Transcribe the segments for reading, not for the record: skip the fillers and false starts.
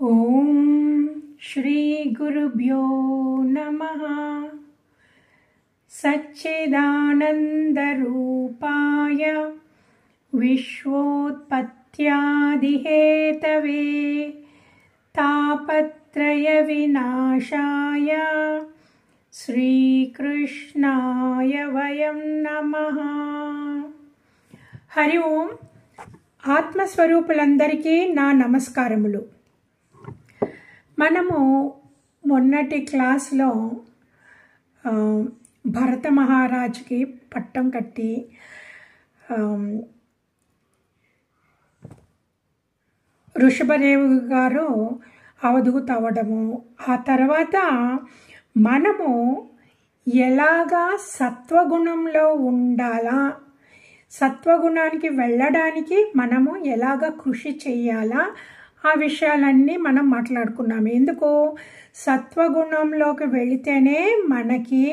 ఓం శ్రీ గురుభ్యో నమః. సచ్చిదానందరూపాయ విశ్వోత్పత్యాదిహేతవే తాపత్రయ వినాశాయ శ్రీకృష్ణాయ వయం నమః. హరి ఓం. ఆత్మస్వరూపులందరికీ నా నమస్కారములు. మనము మొన్నటి క్లాస్లో భరత మహారాజుకి పట్టం కట్టి ఋషభదేవు గారు అవధూత అవ్వడము, ఆ తర్వాత మనము ఎలాగా సత్వగుణంలో ఉండాలా, సత్వగుణానికి వెళ్ళడానికి మనము ఎలాగ కృషి చేయాలా, ఆ విషయాలన్నీ మనం మాట్లాడుకున్నాము. ఎందుకు? సత్వగుణంలోకి వెళితేనే మనకి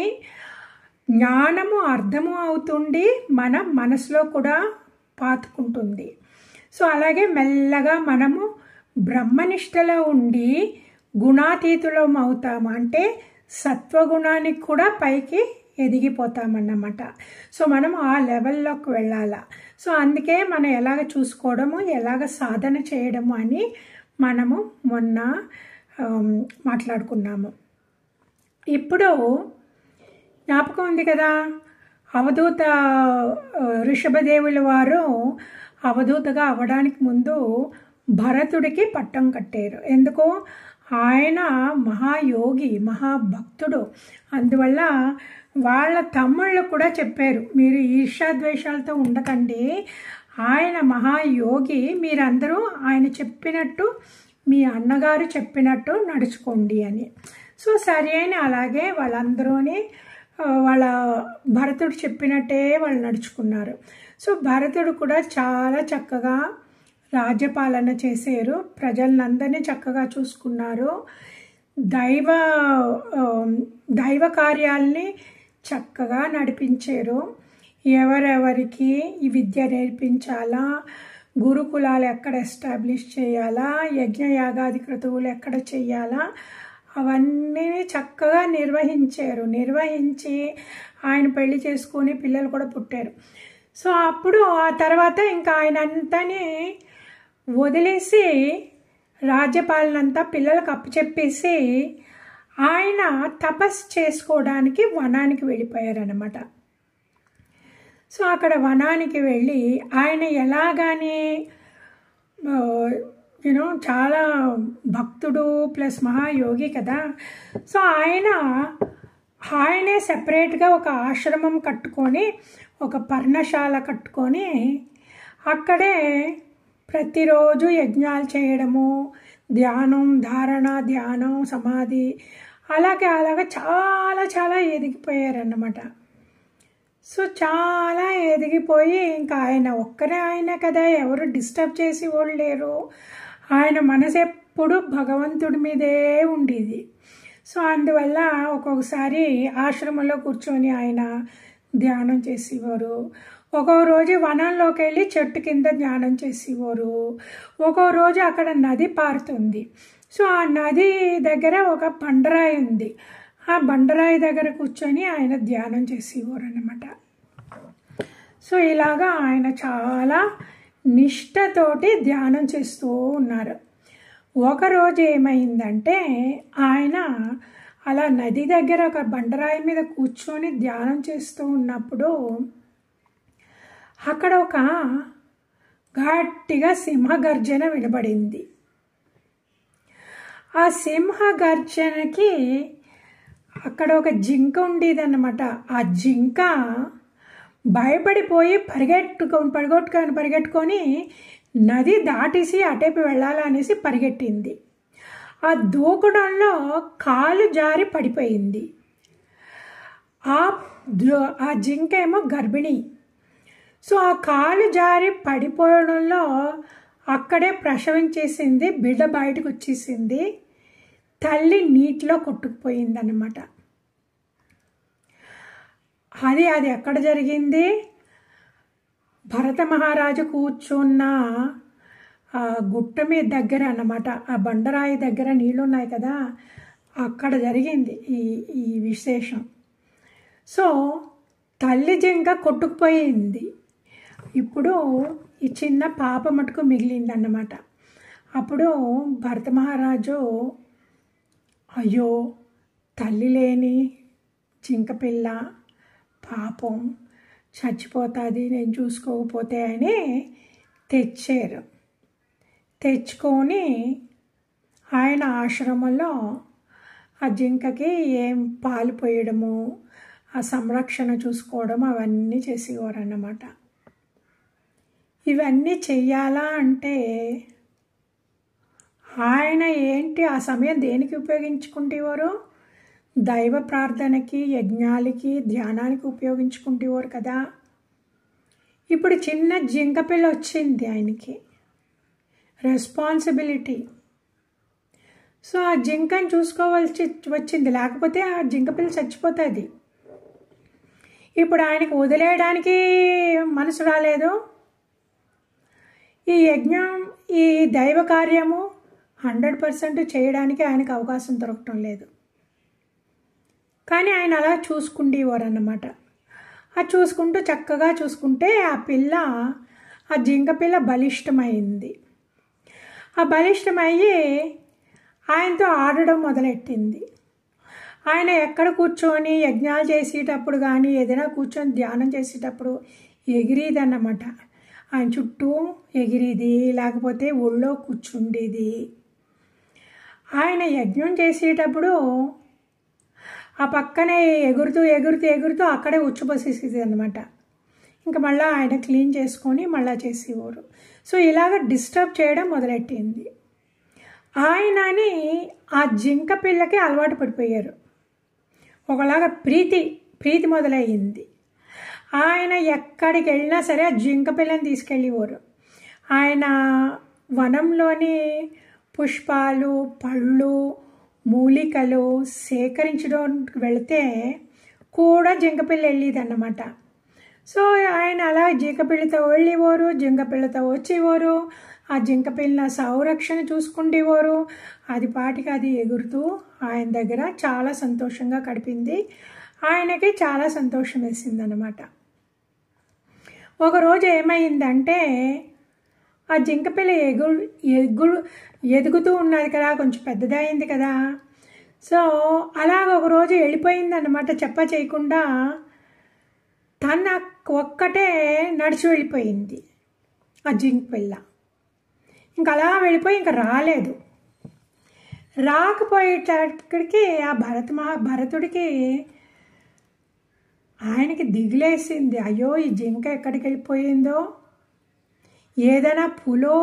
జ్ఞానము అర్థము అవుతుంది, మన మనసులో కూడా పాతుకుంటుంది. సో అలాగే మెల్లగా మనము బ్రహ్మనిష్టలో ఉండి గుణాతీతులం అవుతాము, అంటే సత్వగుణానికి కూడా పైకి ఎదిగిపోతామన్నమాట. సో మనం ఆ లెవెల్లోకి వెళ్ళాలా. సో అందుకే మనం ఎలాగ చూసుకోవడము, ఎలాగ సాధన చేయడము అని మనము మొన్న మాట్లాడుకున్నాము. ఇప్పుడు జ్ఞాపకం ఉంది కదా, అవధూత ఋషభదేవుల వారు అవధూతగా అవ్వడానికి ముందు భరతుడికి పట్టం కట్టారు. ఎందుకు? ఆయన మహాయోగి, మహాభక్తుడు. అందువల్ల వాళ్ళ తమ్ముళ్ళు కూడా చెప్పారు, మీరు ఈర్ష్యాద్వేషాలతో ఉండకండి, ఆయన మహాయోగి, మీరందరూ ఆయన చెప్పినట్టు, మీ అన్నగారు చెప్పినట్టు నడుచుకోండి అని. సో సరే అని అలాగే వాళ్ళందరూని వాళ్ళ భరతుడు చెప్పినట్టే వాళ్ళు నడుచుకున్నారు. సో భరతుడు కూడా చాలా చక్కగా రాజ్యపాలన చేశారు, ప్రజలందరినీ చక్కగా చూసుకున్నారు, దైవ కార్యాలని చక్కగా నడిపించారు. ఎవరెవరికి ఈ విద్య నేర్పించాలా, గురుకులాలు ఎక్కడ ఎస్టాబ్లిష్ చేయాలా, యజ్ఞయాగాది క్రతువులు ఎక్కడ చేయాలా, అవన్నీ చక్కగా నిర్వహించి ఆయన పెళ్లి చేసుకొని పిల్లలు కూడా పుట్టారు. సో అప్పుడు ఆ తర్వాత ఇంకా ఆయన అంతానే వదిలేసి రాజ్యపాలన అంతా పిల్లలకు అప్పచెప్పేసి ఆయన తపస్సు చేసుకోవడానికి వనానికి వెళ్ళిపోయారనమాట. సో అక్కడ వనానికి వెళ్ళి ఆయన ఎలాగానే చాలా భక్తుడు ప్లస్ మహాయోగి కదా. సో ఆయనే సెపరేట్గా ఒక ఆశ్రమం కట్టుకొని, ఒక పర్ణశాల కట్టుకొని అక్కడే ప్రతిరోజు యజ్ఞాలు చేయడము, ధ్యానం, ధారణ, ధ్యానం, సమాధి, అలాగే చాలా చాలా ఎదిగిపోయారన్నమాట. సో చాలా ఎదిగిపోయి ఇంకా ఆయన ఒక్కరే ఆయన కదా, ఎవరు డిస్టర్బ్ చేసి వాళ్ళు లేరు. ఆయన మనసు ఎప్పుడు భగవంతుడి మీదే ఉండేది. సో అందువల్ల ఒక్కొక్కసారి ఆశ్రమంలో కూర్చొని ఆయన ధ్యానం చేసేవారు, ఒక్కో రోజు వనంలోకి వెళ్ళి చెట్టు కింద ధ్యానం చేసేవారు, ఒక్కో రోజు అక్కడ నది పారుతుంది. సో ఆ నది దగ్గర ఒక బండరాయి ఉంది, ఆ బండరాయి దగ్గర కూర్చొని ఆయన ధ్యానం చేసేవారు అన్నమాట. సో ఇలాగా ఆయన చాలా నిష్ఠతోటి ధ్యానం చేస్తూ ఉన్నారు. ఒకరోజు ఏమైందంటే, ఆయన అలా నది దగ్గర ఒక బండరాయి మీద కూర్చొని ధ్యానం చేస్తూ ఉన్నప్పుడు అక్కడ ఒక గట్టిగా సింహగర్జన వినబడింది. ఆ సింహగర్జనకి అక్కడ ఒక జింక ఉండేదన్నమాట. ఆ జింక భయపడిపోయి పరిగెట్టుకొని నది దాటేసి అటేపు వెళ్ళాలనేసి పరిగెట్టింది. ఆ దూకడంలో కాలు జారి పడిపోయింది. ఆ జింక ఏమో గర్భిణి. సో ఆ కాలు జారి పడిపోవడంలో అక్కడే ప్రసవించేసింది, బిడ్డ బయటకు వచ్చేసింది, తల్లి నీటిలో కొట్టుకుపోయిందన్నమాట. అది ఎక్కడ జరిగింది? భరత మహారాజు కూర్చున్న ఆ గుట్ట మీద దగ్గర అన్నమాట, ఆ బండరాయి దగ్గర నీళ్ళు ఉన్నాయి కదా, అక్కడ జరిగింది ఈ విశేషం. సో తల్లి జింక కొట్టుకుపోయింది. ఇప్పుడు ఈ చిన్న పాప మటుకు మిగిలింది అన్నమాట. అప్పుడు భరత మహారాజు, అయ్యో తల్లి లేని జింకపిల్ల పాపం చచ్చిపోతుంది నేను చూసుకోకపోతే అని తెచ్చారు. తెచ్చుకొని ఆయన ఆశ్రమంలో ఆ జింకకి ఏం పాలు పోయడము, ఆ సంరక్షణ చూసుకోవడం అవన్నీ చేసేవారు అన్నమాట. ఇవన్నీ చెయ్యాలా అంటే ఆయన ఏంటి ఆ సమయం దేనికి ఉపయోగించుకుంటేవారు? దైవ ప్రార్థనకి, యజ్ఞాలకి, ధ్యానానికి ఉపయోగించుకుంటేవారు కదా. ఇప్పుడు చిన్న జింకపిల్ల వచ్చింది ఆయనకి, రెస్పాన్సిబిలిటీ. సో ఆ జింకని చూసుకోవాల్సి వచ్చింది, లేకపోతే ఆ జింకపిల్ల చచ్చిపోతుంది. ఇప్పుడు ఆయనకు వదిలేయడానికి మనసు రాలేదు. ఈ యజ్ఞం, ఈ దైవ కార్యము 100% చేయడానికి ఆయనకు అవకాశం దొరకటం లేదు. కానీ ఆయన అలా చూసుకుండేవారు అన్నమాట. అది చూసుకుంటూ చక్కగా చూసుకుంటే ఆ జింక పిల్ల బలిష్టమైంది. ఆ బలిష్టమయ్యి ఆయనతో ఆడడం మొదలెట్టింది. ఆయన ఎక్కడ కూర్చొని యజ్ఞాలు చేసేటప్పుడు కానీ ఏదైనా కూర్చొని ధ్యానం చేసేటప్పుడు ఎగిరిది అన్నమాట. ఆయన చుట్టూ ఎగిరిది, లేకపోతే ఒళ్ళో కూర్చుండేది. ఆయన యజ్ఞం చేసేటప్పుడు ఆ పక్కనే ఎగురుతూ ఎగురుతూ ఎగురుతూ అక్కడే ఉచ్చుపోసేసేది అనమాట. ఇంకా మళ్ళీ ఆయన క్లీన్ చేసుకొని మళ్ళీ చేసేవారు. సో ఇలాగ డిస్టర్బ్ చేయడం మొదలెట్టింది. ఆయనని ఆ జింక పిల్లకి అలవాటు పడిపోయారు. ఒకలాగా ప్రీతి మొదలయ్యింది. ఆయన ఎక్కడికి వెళ్ళినా సరే ఆ జింక పిల్లని తీసుకెళ్ళేవారు. ఆయన వనంలోని పుష్పాలు, పళ్ళు, మూలికలు సేకరించడానికి వెళితే కూడా జింకపిల్ల వెళ్ళేది అన్నమాట. సో ఆయన అలా జింకపిల్లతో వెళ్ళేవారు, జింకపిల్లతో వచ్చేవారు. ఆ జింకపిల్ల సంరక్షణ చూసుకుండేవారు. అది పాటికి అది ఎగురుతూ ఆయన దగ్గర చాలా సంతోషంగా గడిపింది. ఆయనకి చాలా సంతోషం వేసింది అన్నమాట. ఒకరోజు ఏమైందంటే ఆ జింకపిల్ల ఎదుగుతూ ఉన్నది కదా, కొంచెం పెద్దదైంది కదా. సో అలాగ ఒకరోజు వెళ్ళిపోయింది అన్నమాట, చెప్ప చేయకుండా. తన ఒక్కటే నడిచి వెళ్ళిపోయింది ఆ జింకపిల్ల. ఇంకా అలా వెళ్ళిపోయి ఇంకా రాలేదు. రాకపోయేటక్కడికి ఆ భరతుడికి ఆయనకి దిగులేసింది. అయ్యో ఈ జింక ఎక్కడికి వెళ్ళిపోయిందో, ఏదైనా పులో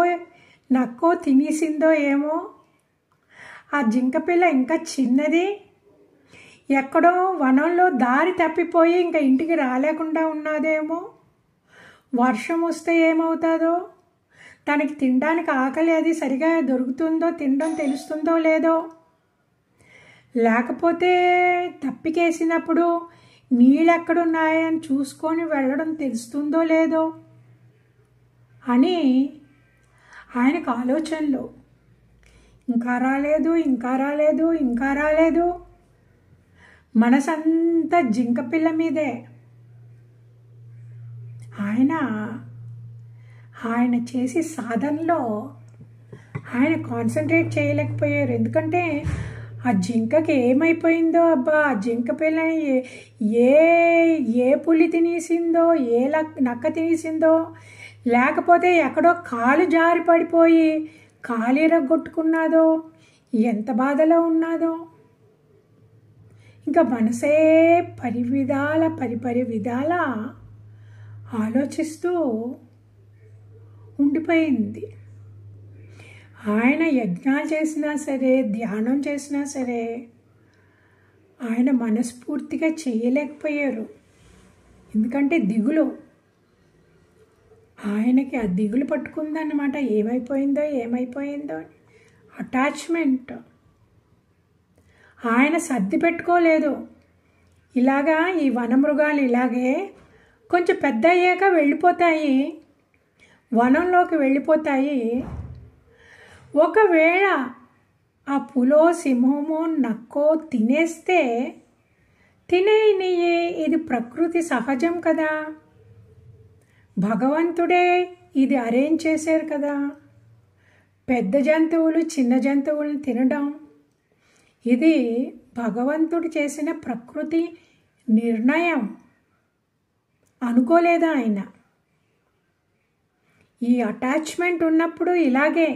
నక్కో తినేసిందో ఏమో. ఆ జింకపిల్ల ఇంకా చిన్నది, ఎక్కడో వనంలో దారి తప్పిపోయి ఇంకా ఇంటికి రాలేకుండా ఉన్నదేమో. వర్షం వస్తే ఏమవుతుందో, తనకి తినడానికి ఆకలి అది సరిగా దొరుకుతుందో, తినడం తెలుస్తుందో లేదో, లేకపోతే తప్పికేసినప్పుడు నీళ్ళు ఎక్కడున్నాయని చూసుకొని వెళ్ళడం తెలుస్తుందో లేదో అని ఆయనకు ఆలోచనలు. ఇంకా రాలేదు, ఇంకా రాలేదు, ఇంకా రాలేదు. మనసంతా జింకపిల్ల మీదే. ఆయన చేసే సాధనలో ఆయన కాన్సన్ట్రేట్ చేయలేకపోయారు. ఎందుకంటే ఆ జింకకి ఏమైపోయిందో, అబ్బా ఆ జింక పిల్లని ఏ పులి తినేసిందో, ఏ నక్క తినేసిందో, లేకపోతే ఎక్కడో కాలు జారి పడిపోయి కాలు ఇరగొట్టుకున్నాదో, ఎంత బాధలో ఉన్నాదో. ఇంకా మనసే పరిపరి విధాల ఆలోచిస్తూ ఉండిపోయింది. ఆయన యజ్ఞాలు చేసినా సరే, ధ్యానం చేసినా సరే ఆయన మనస్ఫూర్తిగా చేయలేకపోయారు. ఎందుకంటే దిగులు, ఆయనకి ఆ దిగులు పట్టుకుందన్నమాట. ఏమైపోయిందో అటాచ్మెంట్. ఆయన సర్ది పెట్టుకోలేదు. ఇలాగా ఈ వనమృగాలు ఇలాగే కొంచెం పెద్ద అయ్యాక వెళ్ళిపోతాయి, వనంలోకి వెళ్ళిపోతాయి. ఒకవేళ ఆ పులో సింహమో నక్కో తినేస్తే తినేయనియే, ఇది ప్రకృతి సహజం కదా, భగవంతుడే ఇది అరేంజ్ చేశారు కదా. పెద్ద జంతువులు చిన్న జంతువులను తినడం ఇది భగవంతుడు చేసిన ప్రకృతి నిర్ణయం. అనుకోలేదా ఆయన? ఈ అటాచ్మెంట్ ఉన్నప్పుడు ఇలాగే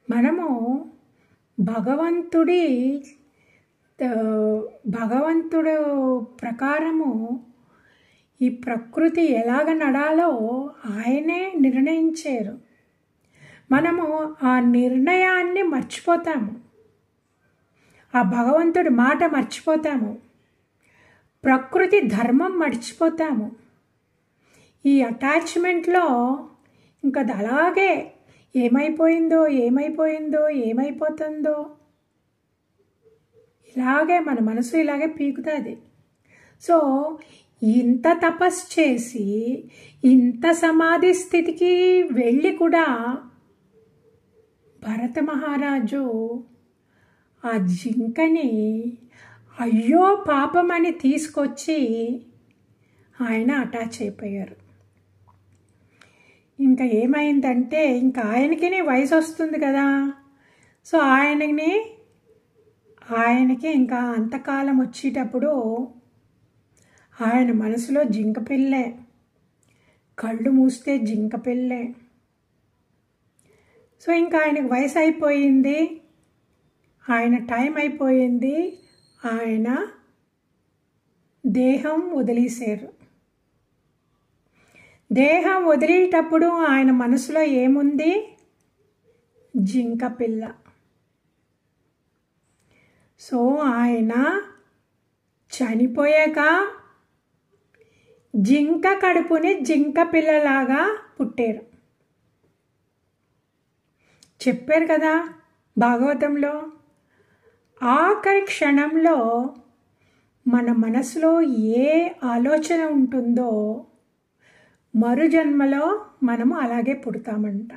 మనము భగవంతుడు ప్రకారము ఈ ప్రకృతి ఎలాగ నడాలో ఆయనే నిర్ణయించారు. మనము ఆ నిర్ణయాన్ని మర్చిపోతాము, ఆ భగవంతుడి మాట మర్చిపోతాము, ప్రకృతి ధర్మం మర్చిపోతాము. ఈ అటాచ్మెంట్లో ఇంకా అలాగే ఏమైపోతుందో ఇలాగే మన మనసు ఇలాగే పీకుతుంది. సో ఇంత తపస్సు చేసి ఇంత సమాధి స్థితికి వెళ్ళి కూడా భరత మహారాజు ఆ జింకని అయ్యో పాపమని తీసుకొచ్చి ఆయన అటాచ్ అయిపోయారు. ఇంకా ఏమైందంటే ఇంకా ఆయనకి వయసు వస్తుంది కదా. సో ఆయనకి ఇంకా అంతకాలం వచ్చేటప్పుడు ఆయన మనసులో జింక పిల్లే, కళ్ళు మూస్తే జింక పిల్లే. సో ఇంకా ఆయనకు వయసు అయిపోయింది, ఆయన టైం అయిపోయింది, ఆయన దేహం వదిలేశారు. దేహం వదిలేటప్పుడు ఆయన మనసులో ఏముంది? జింక పిల్ల. సో ఆయన చనిపోయాక జింక కడుపుని జింక పిల్లలాగా పుట్టారు. చెప్పారు కదా భాగవతంలో, ఆఖరి క్షణంలో మన మనసులో ఏ ఆలోచన ఉంటుందో మరుజన్మలో మనము అలాగే పుడతామంట.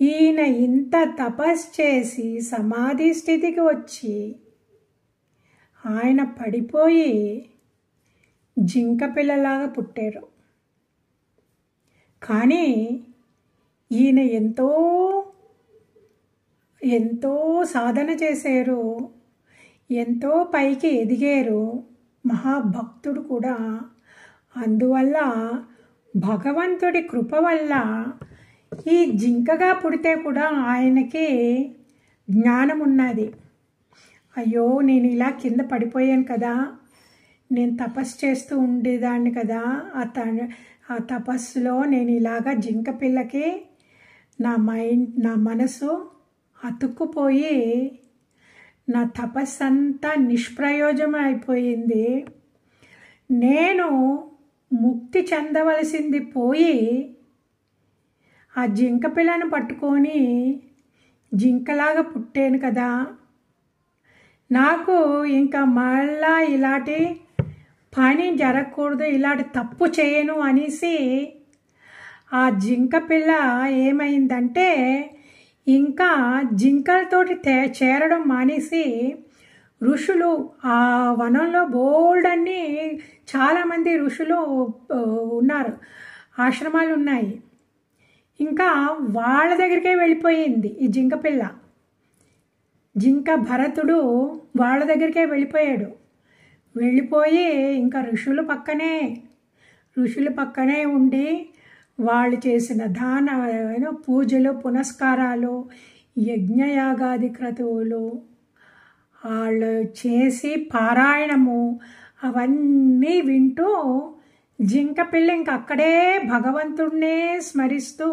ఈయన ఇంత తపస్సు చేసి సమాధి స్థితికి వచ్చి ఆయన పడిపోయి జింక పిల్లలాగా పుట్టారు. కానీ ఈయన ఎంతో సాధన చేశారు, ఎంతో పైకి ఎదిగారు, మహాభక్తుడు కూడా. అందువల్ల భగవంతుడి కృప వల్ల ఈ జింకగా పుడితే కూడా ఆయనకి జ్ఞానం ఉన్నది. అయ్యో నేను ఇలా కింద పడిపోయాను కదా, నేను తపస్సు చేస్తూ ఉండేదాన్ని కదా, ఆ తపస్సులో నేను ఇలాగా జింక పిల్లకి నా మనసు అతుక్కుపోయి నా తపస్సు అంతా నిష్ప్రయోజనం అయిపోయింది. నేను ముక్తి చెందవలసింది పోయి ఆ జింక పిల్లను పట్టుకొని జింకలాగా పుట్టాను కదా, నాకు ఇంకా మళ్ళా ఇలాంటి పని జరగకూడదు, ఇలాంటి తప్పు చేయను అనేసి ఆ జింక పిల్ల ఏమైందంటే ఇంకా జింకలతోటి చేరడం మానేసి ఋషులు, ఆ వనంలో బోల్డ్ అన్ని చాలామంది ఋషులు ఉన్నారు, ఆశ్రమాలు ఉన్నాయి. ఇంకా వాళ్ళ దగ్గరికే వెళ్ళిపోయింది ఈ జింక పిల్ల. జింక భరతుడు వాళ్ళ దగ్గరికే వెళ్ళిపోయాడు. వెళ్ళిపోయి ఇంకా ఋషుల పక్కనే ఉండి వాళ్ళు చేసిన పూజలు పునస్కారాలు యజ్ఞయాగాది క్రతువులు వాళ్ళు చేసి పారాయణము అవన్నీ వింటూ జింక పిల్ల ఇంక అక్కడే భగవంతుడినే స్మరిస్తూ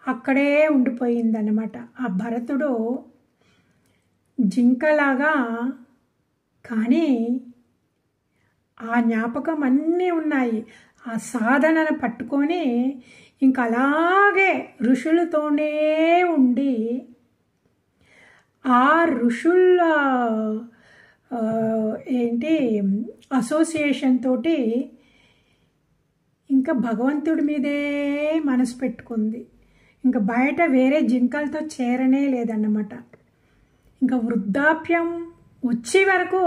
అక్కడే ఉండిపోయిందన్నమాట. ఆ భరతుడు జింకలాగా, కానీ ఆ జ్ఞాపకం అన్నీ ఉన్నాయి. ఆ సాధనను పట్టుకొని ఇంక అలాగే ఋషులతోనే ఉండి ఆ ఋషుల అసోసియేషన్ తోటి ఇంకా భగవంతుడి మీదే మనసు పెట్టుకుంది. ఇంకా బయట వేరే జింకలతో చేరనే లేదన్నమాట. ఇంకా వృద్ధాప్యం వచ్చే వరకు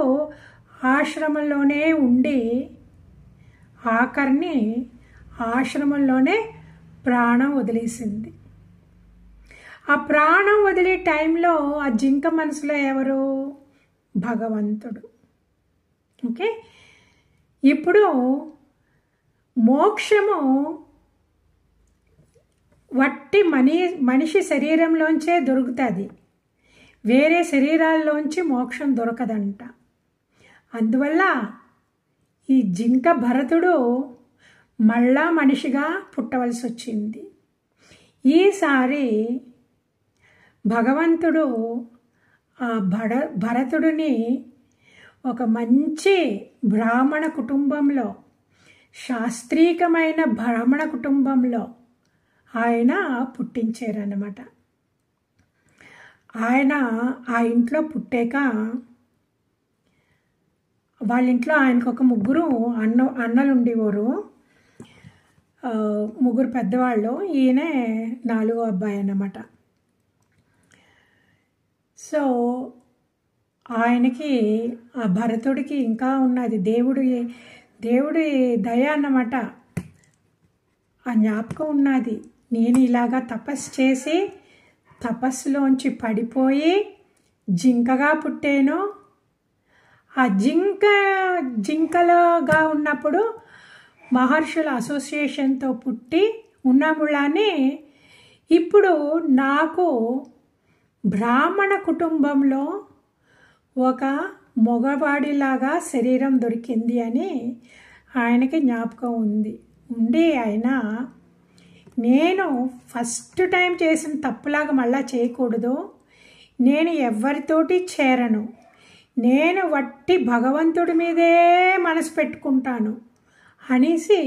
ఆశ్రమంలోనే ఉండి ఆఖరిని ఆశ్రమంలోనే ప్రాణం వదిలేసింది. ఆ ప్రాణం వదిలే టైంలో ఆ జింక మనసులో ఎవరు? భగవంతుడు. ఓకే, ఇప్పుడు మోక్షము వట్టి మనిషి శరీరంలోంచే దొరుకుతుంది, వేరే శరీరాల్లోంచి మోక్షం దొరకదంట. అందువల్ల ఈ జింక భరతుడు మళ్ళా మనిషిగా పుట్టవలసి వచ్చింది. ఈసారి భగవంతుడు ఆ భరతుడిని ఒక మంచి బ్రాహ్మణ కుటుంబంలో, శాస్త్రీయమైన బ్రాహ్మణ కుటుంబంలో ఆయన పుట్టించారన్నమాట. ఆయన ఆ ఇంట్లో పుట్టాక వాళ్ళ ఇంట్లో ఆయనకు ఒక ముగ్గురు అన్నలు ఉండేవారు, ముగ్గురు పెద్దవాళ్ళు. ఈయనే 4వ అబ్బాయి అన్నమాట. సో ఆయనకి ఆ భరతుడికి ఇంకా ఉన్నది దేవుడి దయ అన్నమాట. ఆ జ్ఞాపకం ఉన్నది, నేను ఇలాగా తపస్సు చేసి తపస్సులోంచి పడిపోయి జింకగా పుట్టాను. ఆ జింకలుగా ఉన్నప్పుడు మహర్షుల అసోసియేషన్తో పుట్టి ఉన్నాములానే ఇప్పుడు నాకు బ్రాహ్మణ కుటుంబంలో ఒక మగవాడిలాగా శరీరం దొరికింది అని ఆయనకి జ్ఞాపకం ఉండి ఆయన నేను ఫస్ట్ టైం చేసిన తప్పులాగా మళ్ళా చేయకూడదు, నేను ఎవరితోటి చేరను, నేను వట్టి భగవంతుడి మీదే మనసు పెట్టుకుంటాను అనేసి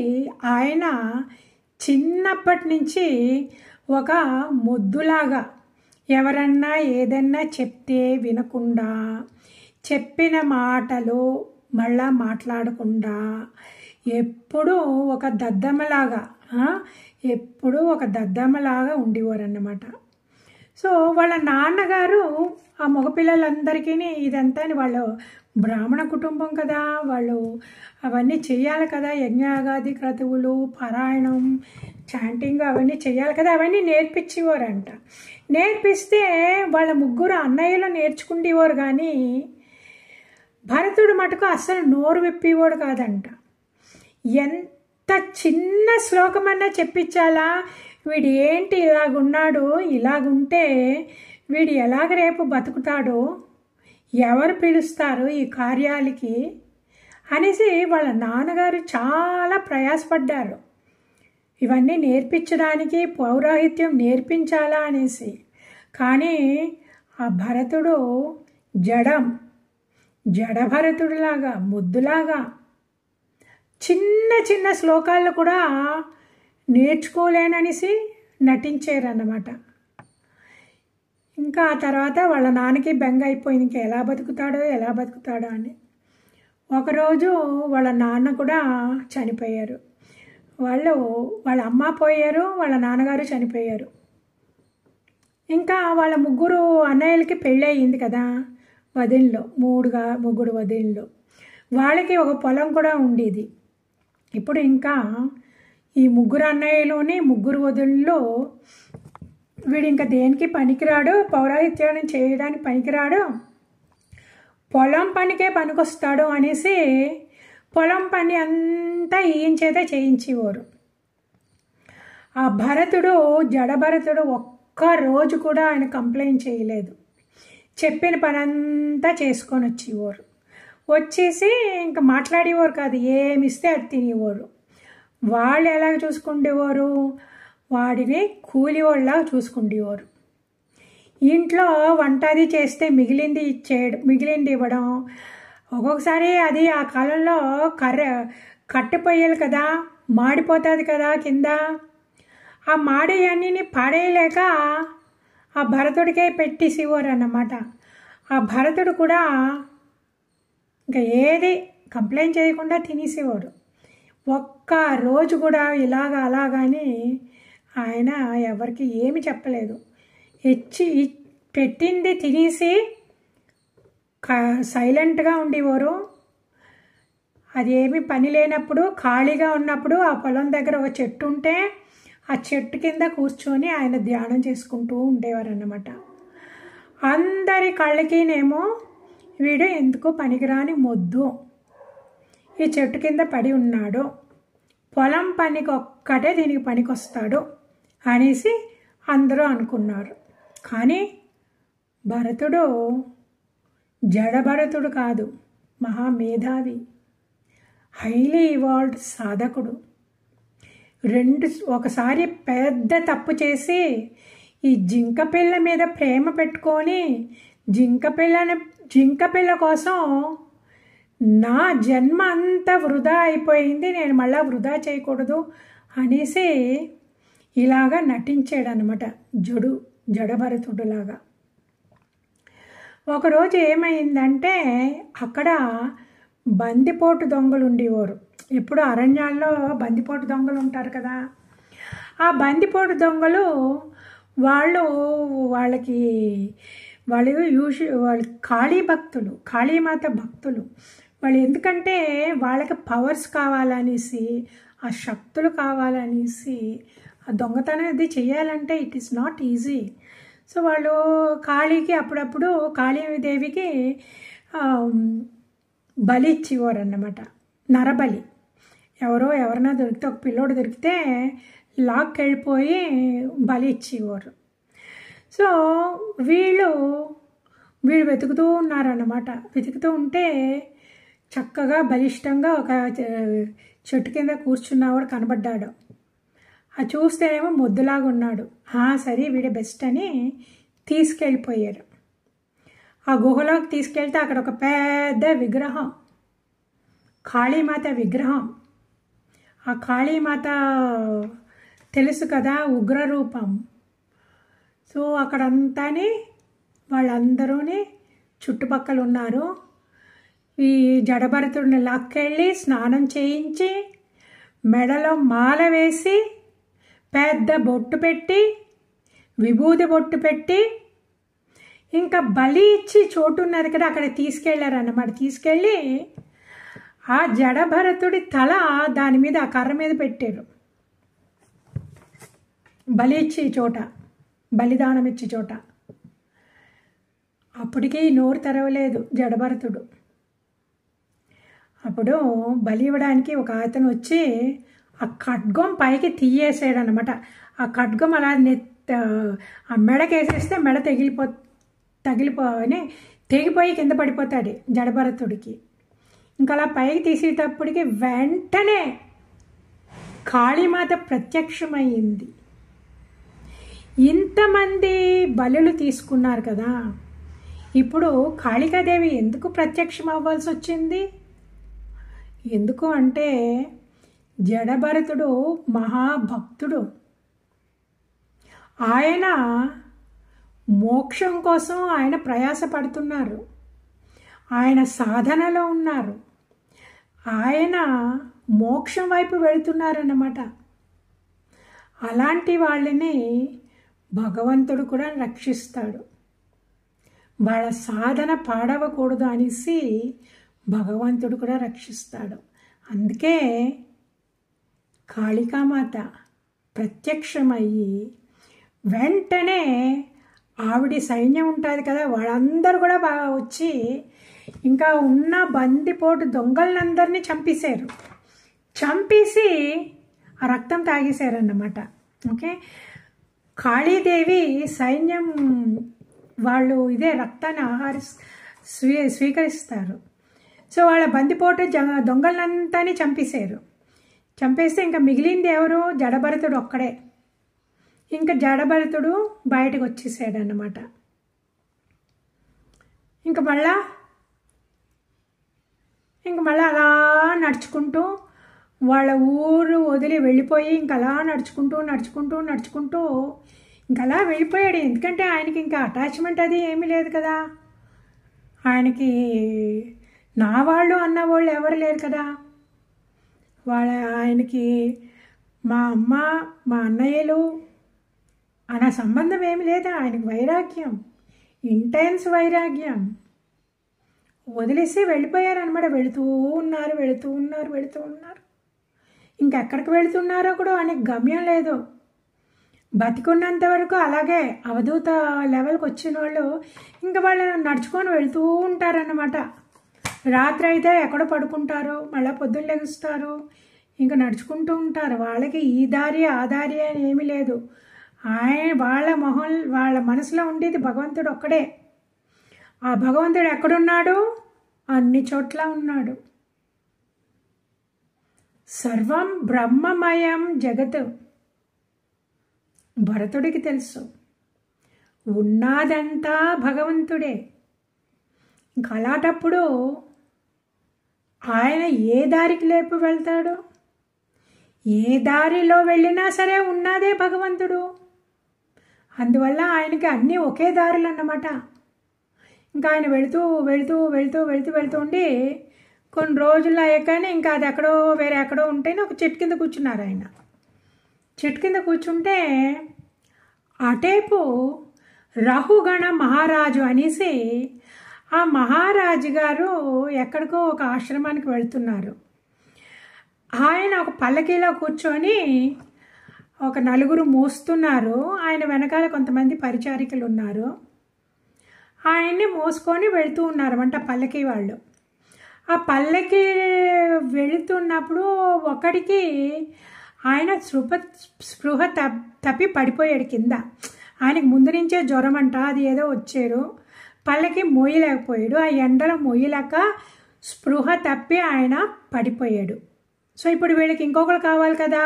ఆయన చిన్నప్పటి నుంచి ఒక మొద్దులాగా ఎవరన్నా ఏదన్నా చెప్తే వినకుండా, చెప్పిన మాటలు మళ్ళా మాట్లాడకుండా ఎప్పుడూ ఒక దద్దమ్మలాగా ఉండేవారన్నమాట. సో వాళ్ళ నాన్నగారు ఆ మగపిల్లలందరికీ ఇదంతా వాళ్ళు బ్రాహ్మణ కుటుంబం కదా, వాళ్ళు అవన్నీ చెయ్యాలి కదా, యజ్ఞాగాది క్రతువులు, పారాయణం, చాంటింగ్ అవన్నీ చెయ్యాలి కదా, అవన్నీ నేర్పించేవారంట. నేర్పిస్తే వాళ్ళ ముగ్గురు అన్నయ్యలు నేర్చుకుండేవారు, కానీ భరతుడు మటుకు అస్సలు నోరు విప్పేవాడు కాదంట. ఎంత చిన్న శ్లోకమన్నా చెప్పించాలా, వీడు ఏంటి ఇలాగున్నాడు, ఇలాగుంటే వీడు ఎలాగ రేపు బతుకుతాడో, ఎవరు పిలుస్తారు ఈ కార్యాలకి అనేసి వాళ్ళ నాన్నగారు చాలా ప్రయాసపడ్డారు. ఇవన్నీ నేర్పించడానికి, పౌరోహిత్యం నేర్పించాలా అనేసి. కానీ ఆ భరతుడు జడభరతుడిలాగా, ముద్దులాగా చిన్న చిన్న శ్లోకాలు కూడా నేర్చుకోలేననేసి నటించారన్నమాట. ఇంకా ఆ తర్వాత వాళ్ళ నాన్నకి బెంగ అయిపోయింది, ఇంకా ఎలా బతుకుతాడో అని. ఒకరోజు వాళ్ళ నాన్న కూడా చనిపోయారు. వాళ్ళ అమ్మ పోయారు, వాళ్ళ నాన్నగారు చనిపోయారు. ఇంకా వాళ్ళ ముగ్గురు అన్నయ్యలకి పెళ్ళి అయ్యింది కదా, వదినలో ముగ్గురు వదినలు. వాళ్ళకి ఒక పొలం కూడా ఉండేది. ఇప్పుడు ఇంకా ఈ ముగ్గురు అన్నయ్యలోని ముగ్గురు వదినలో వీడు ఇంకా దేనికి పనికిరాడు, పౌరోహిత్యాన్ని చేయడానికి పనికిరాడు, పొలం పనికే పనికొస్తాడు అనేసి పొలం పని అంతా ఈయన చేత చేయించేవారు. ఆ జడభరతుడు ఒక్క రోజు కూడా ఆయన కంప్లైంట్ చేయలేదు. చెప్పిన పని అంతా చేసుకొని వచ్చేవారు. వచ్చేసి ఇంకా మాట్లాడేవారు కాదు, ఏమిస్తే అది తినేవారు. వాళ్ళు ఎలాగ చూసుకుండేవారు, వాడిని కూలివాళ్ళలాగా చూసుకుండేవారు. ఇంట్లో వంట అది చేస్తే మిగిలింది ఇవ్వడం. ఒక్కొక్కసారి అది ఆ కాలంలో కట్టెపోయాలి కదా, మాడిపోతుంది కదా కింద. ఆ మాడి అన్నీ పాడేయలేక ఆ భరతుడికే పెట్టేసేవారు అన్నమాట. ఆ భరతుడు కూడా ఇంకా ఏది కంప్లైంట్ చేయకుండా తినేసేవాడు. ఒక్క రోజు కూడా అలాగాని ఆయన ఎవరికి ఏమి చెప్పలేదు. పెట్టింది తినేసి సైలెంట్గా ఉండేవారు. అదేమి పని లేనప్పుడు ఖాళీగా ఉన్నప్పుడు ఆ పొలం దగ్గర ఒక చెట్టు ఉంటే ఆ చెట్టు కింద కూర్చొని ఆయన ధ్యానం చేసుకుంటూ ఉండేవారు అన్నమాట. అందరి కళ్ళకినేమో వీడు ఎందుకు పనికిరాని మొద్దు, ఈ చెట్టు కింద పడి ఉన్నాడు, పొలం పనికి ఒక్కటే దీనికి పనికొస్తాడు అనేసి అందరూ అనుకున్నారు. కానీ భరతుడు జడభరతుడు కాదు, మహామేధావి, హైలీ ఇవాల్వ్డ్ సాధకుడు. ఒకసారి పెద్ద తప్పు చేసి ఈ జింకపిల్ల మీద ప్రేమ పెట్టుకొని జింకపిల్ల కోసం నా జన్మ అంతా వృధా అయిపోయింది, నేను మళ్ళా వృధా చేయకూడదు అనేసి ఇలాగా నటించాడనమాట, జడభరతుడులాగా. ఒకరోజు ఏమైందంటే అక్కడ బందిపోటు దొంగలు ఉండేవారు. ఇప్పుడు అరణ్యాల్లో బందిపోటు దొంగలు ఉంటారు కదా. ఆ బందిపోటు దొంగలు వాళ్ళు కాళీ భక్తులు, కాళీమాత భక్తులు. వాళ్ళు ఎందుకంటే వాళ్ళకి పవర్స్ కావాలనేసి, ఆ శక్తులు కావాలనేసి ఆ దొంగతనం అది చేయాలంటే it is not easy. So వాళ్ళు కాళీకి అప్పుడప్పుడు కాళీదేవికి బలి ఇచ్చేవారు అన్నమాట, నరబలి. ఎవరైనా దొరికితే, ఒక పిల్లోడు దొరికితే లాక్కి వెళ్ళిపోయి బలి ఇచ్చేవారు. సో వీళ్ళు వెతుకుతూ ఉన్నారన్నమాట. వెతుకుతూ ఉంటే చక్కగా బలిష్టంగా ఒక చెట్టు కింద కూర్చున్నవాడు కనబడ్డాడు. అది చూస్తేనేమో మొద్దులాగా ఉన్నాడు. సరే వీడే బెస్ట్ అని తీసుకెళ్ళిపోయారు. ఆ గుహలోకి తీసుకెళ్తే అక్కడ ఒక పెద్ద విగ్రహం, కాళీమాత విగ్రహం. ఆ కాళీమాత తెలుసు కదా, ఉగ్రరూపం. సో అక్కడంతాని వాళ్ళందరూని చుట్టుపక్కల ఉన్నారు. ఈ జడభరతుడిని లాక్కెళ్ళి స్నానం చేయించి మెడలో మాల వేసి పెద్ద బొట్టు పెట్టి, విభూది బొట్టు పెట్టి, ఇంకా బలి ఇచ్చి చోటు ఉన్నది కదా అక్కడ తీసుకెళ్ళారన్నమాట. తీసుకెళ్ళి ఆ జడభరతుడి తల దాని మీద, ఆ కర్ర మీద పెట్టారు. బలి ఇచ్చి చోట, బలిదానం ఇచ్చే చోట. అప్పటికీ నోరు తెరవలేదు జడభరతుడు. అప్పుడు బలి ఇవ్వడానికి ఒక అతను వచ్చి ఆ ఖడ్గం పైకి తీయేసాడు అనమాట. ఆ ఖడ్గం అలా ఆ మెడకేసేస్తే మెడ తెగిపోయి కింద పడిపోతాడు జడభరతుడికి. ఇంకా అలా పైకి తీసేటప్పటికి వెంటనే కాళీమాత ప్రత్యక్షమైంది. ఇంతమంది బలులు తీసుకున్నారు కదా, ఇప్పుడు కాళికాదేవి ఎందుకు ప్రత్యక్షం అవ్వాల్సి వచ్చింది? ఎందుకు అంటే జడభరతుడు మహాభక్తుడు. ఆయన మోక్షం కోసం ఆయన ప్రయాసపడుతున్నారు, ఆయన సాధనలో ఉన్నారు, ఆయన మోక్షం వైపు వెళుతున్నారన్నమాట. అలాంటి వాళ్ళని భగవంతుడు కూడా రక్షిస్తాడు. వాళ్ళ సాధన పాడవకూడదు అనేసి భగవంతుడు కూడా రక్షిస్తాడు. అందుకే కాళికామాత ప్రత్యక్షమయ్యి వెంటనే ఆవిడ సైన్యం ఉంటుంది కదా, వాళ్ళందరూ కూడా బాగా వచ్చి ఇంకా ఉన్న బందిపోటు దొంగలందరినీ చంపేసి ఆ రక్తం తాగేశారన్నమాట. ఓకే, కాళీదేవి సైన్యం వాళ్ళు ఇదే రక్తాన్ని స్వీకరిస్తారు. సో వాళ్ళ బందిపోటు దొంగలంతాని చంపేస్తే ఇంకా మిగిలింది ఎవరు? జడభరతుడు ఒక్కడే. ఇంకా జడభరతుడు బయటకు వచ్చేసాడు అన్నమాట. ఇంక మళ్ళా అలా నడుచుకుంటూ వాళ్ళ ఊరు వదిలి వెళ్ళిపోయి ఇంక అలా నడుచుకుంటూ ఇంక అలా వెళ్ళిపోయాడు. ఎందుకంటే ఆయనకి ఇంకా అటాచ్మెంట్ అది ఏమీ లేదు కదా, ఆయనకి నా వాళ్ళు అన్న వాళ్ళు ఎవరు లేరు కదా. ఆయనకి మా అమ్మ, మా అన్నయ్యలు, అన్న సంబంధం ఏమి లేదా, ఆయనకు వైరాగ్యం, ఇంటెన్స్ వైరాగ్యం. వదిలేసి వెళ్ళిపోయారనమాట. వెళుతూ ఉన్నారు, వెళుతూ ఉన్నారు, వెళుతూ ఉన్నారు. ఇంకెక్కడికి వెళుతున్నారో కూడా ఆయనకు గమ్యం లేదు. బతికున్నంత వరకు అలాగే అవధూత లెవెల్కి వచ్చిన వాళ్ళు ఇంకా వాళ్ళు నడుచుకొని వెళుతూ ఉంటారన్నమాట. రాత్రి అయితే ఎక్కడో పడుకుంటారు, మళ్ళీ పొద్దున్న లెగుస్తారు, ఇంకా నడుచుకుంటూ ఉంటారు. వాళ్ళకి ఈ దారి ఆ దారి అని ఏమీ లేదు. వాళ్ళ మనసులో ఉండేది భగవంతుడు ఒక్కడే. ఆ భగవంతుడు ఎక్కడున్నాడు? అన్ని చోట్ల ఉన్నాడు. సర్వం బ్రహ్మమయం జగత్. భరతుడికి తెలుసు ఉన్నదంతా భగవంతుడే. ఇంకా అలాంటప్పుడు ఆయన ఏ దారికి లేపు వెళ్తాడు? ఏ దారిలో వెళ్ళినా సరే ఉన్నదే భగవంతుడు. అందువల్ల ఆయనకి అన్నీ ఒకే దారులు అన్నమాట. ఇంకా ఆయన వెళుతూ వెళుతూ వెళుతూ వెళుతూ వెళుతూ ఉండి కొన్ని రోజులు అయ్యాకనే ఇంకా అది ఎక్కడో వేరే ఎక్కడో ఉంటేనే ఒక చెట్టు కింద కూర్చున్నారు. ఆయన చెట్టు కింద కూర్చుంటే అటేపు రాహుగణ మహారాజు అనేసి ఆ మహారాజు గారు ఎక్కడికో ఒక ఆశ్రమానికి వెళ్తున్నారు. ఆయన ఒక పల్లకీలో కూర్చొని ఒక నలుగురు మోస్తున్నారు. ఆయన వెనకాల కొంతమంది పరిచారికలు ఉన్నారు. ఆయన్ని మోసుకొని వెళుతూ ఉన్నారన్నమాట పల్లకీ వాళ్ళు. ఆ పల్లకి వెళుతున్నప్పుడు ఒకడికి ఆయన స్పృహ తప్పి పడిపోయాడు కింద. ఆయనకు ముందు నుంచే జ్వరం అంట, అది ఏదో వచ్చారు. పల్లకి మోయలేకపోయాడు. ఆ ఎండలో మోయలేక స్పృహ తప్పి ఆయన పడిపోయాడు. సో ఇప్పుడు వీళ్ళకి ఇంకొకరు కావాలి కదా,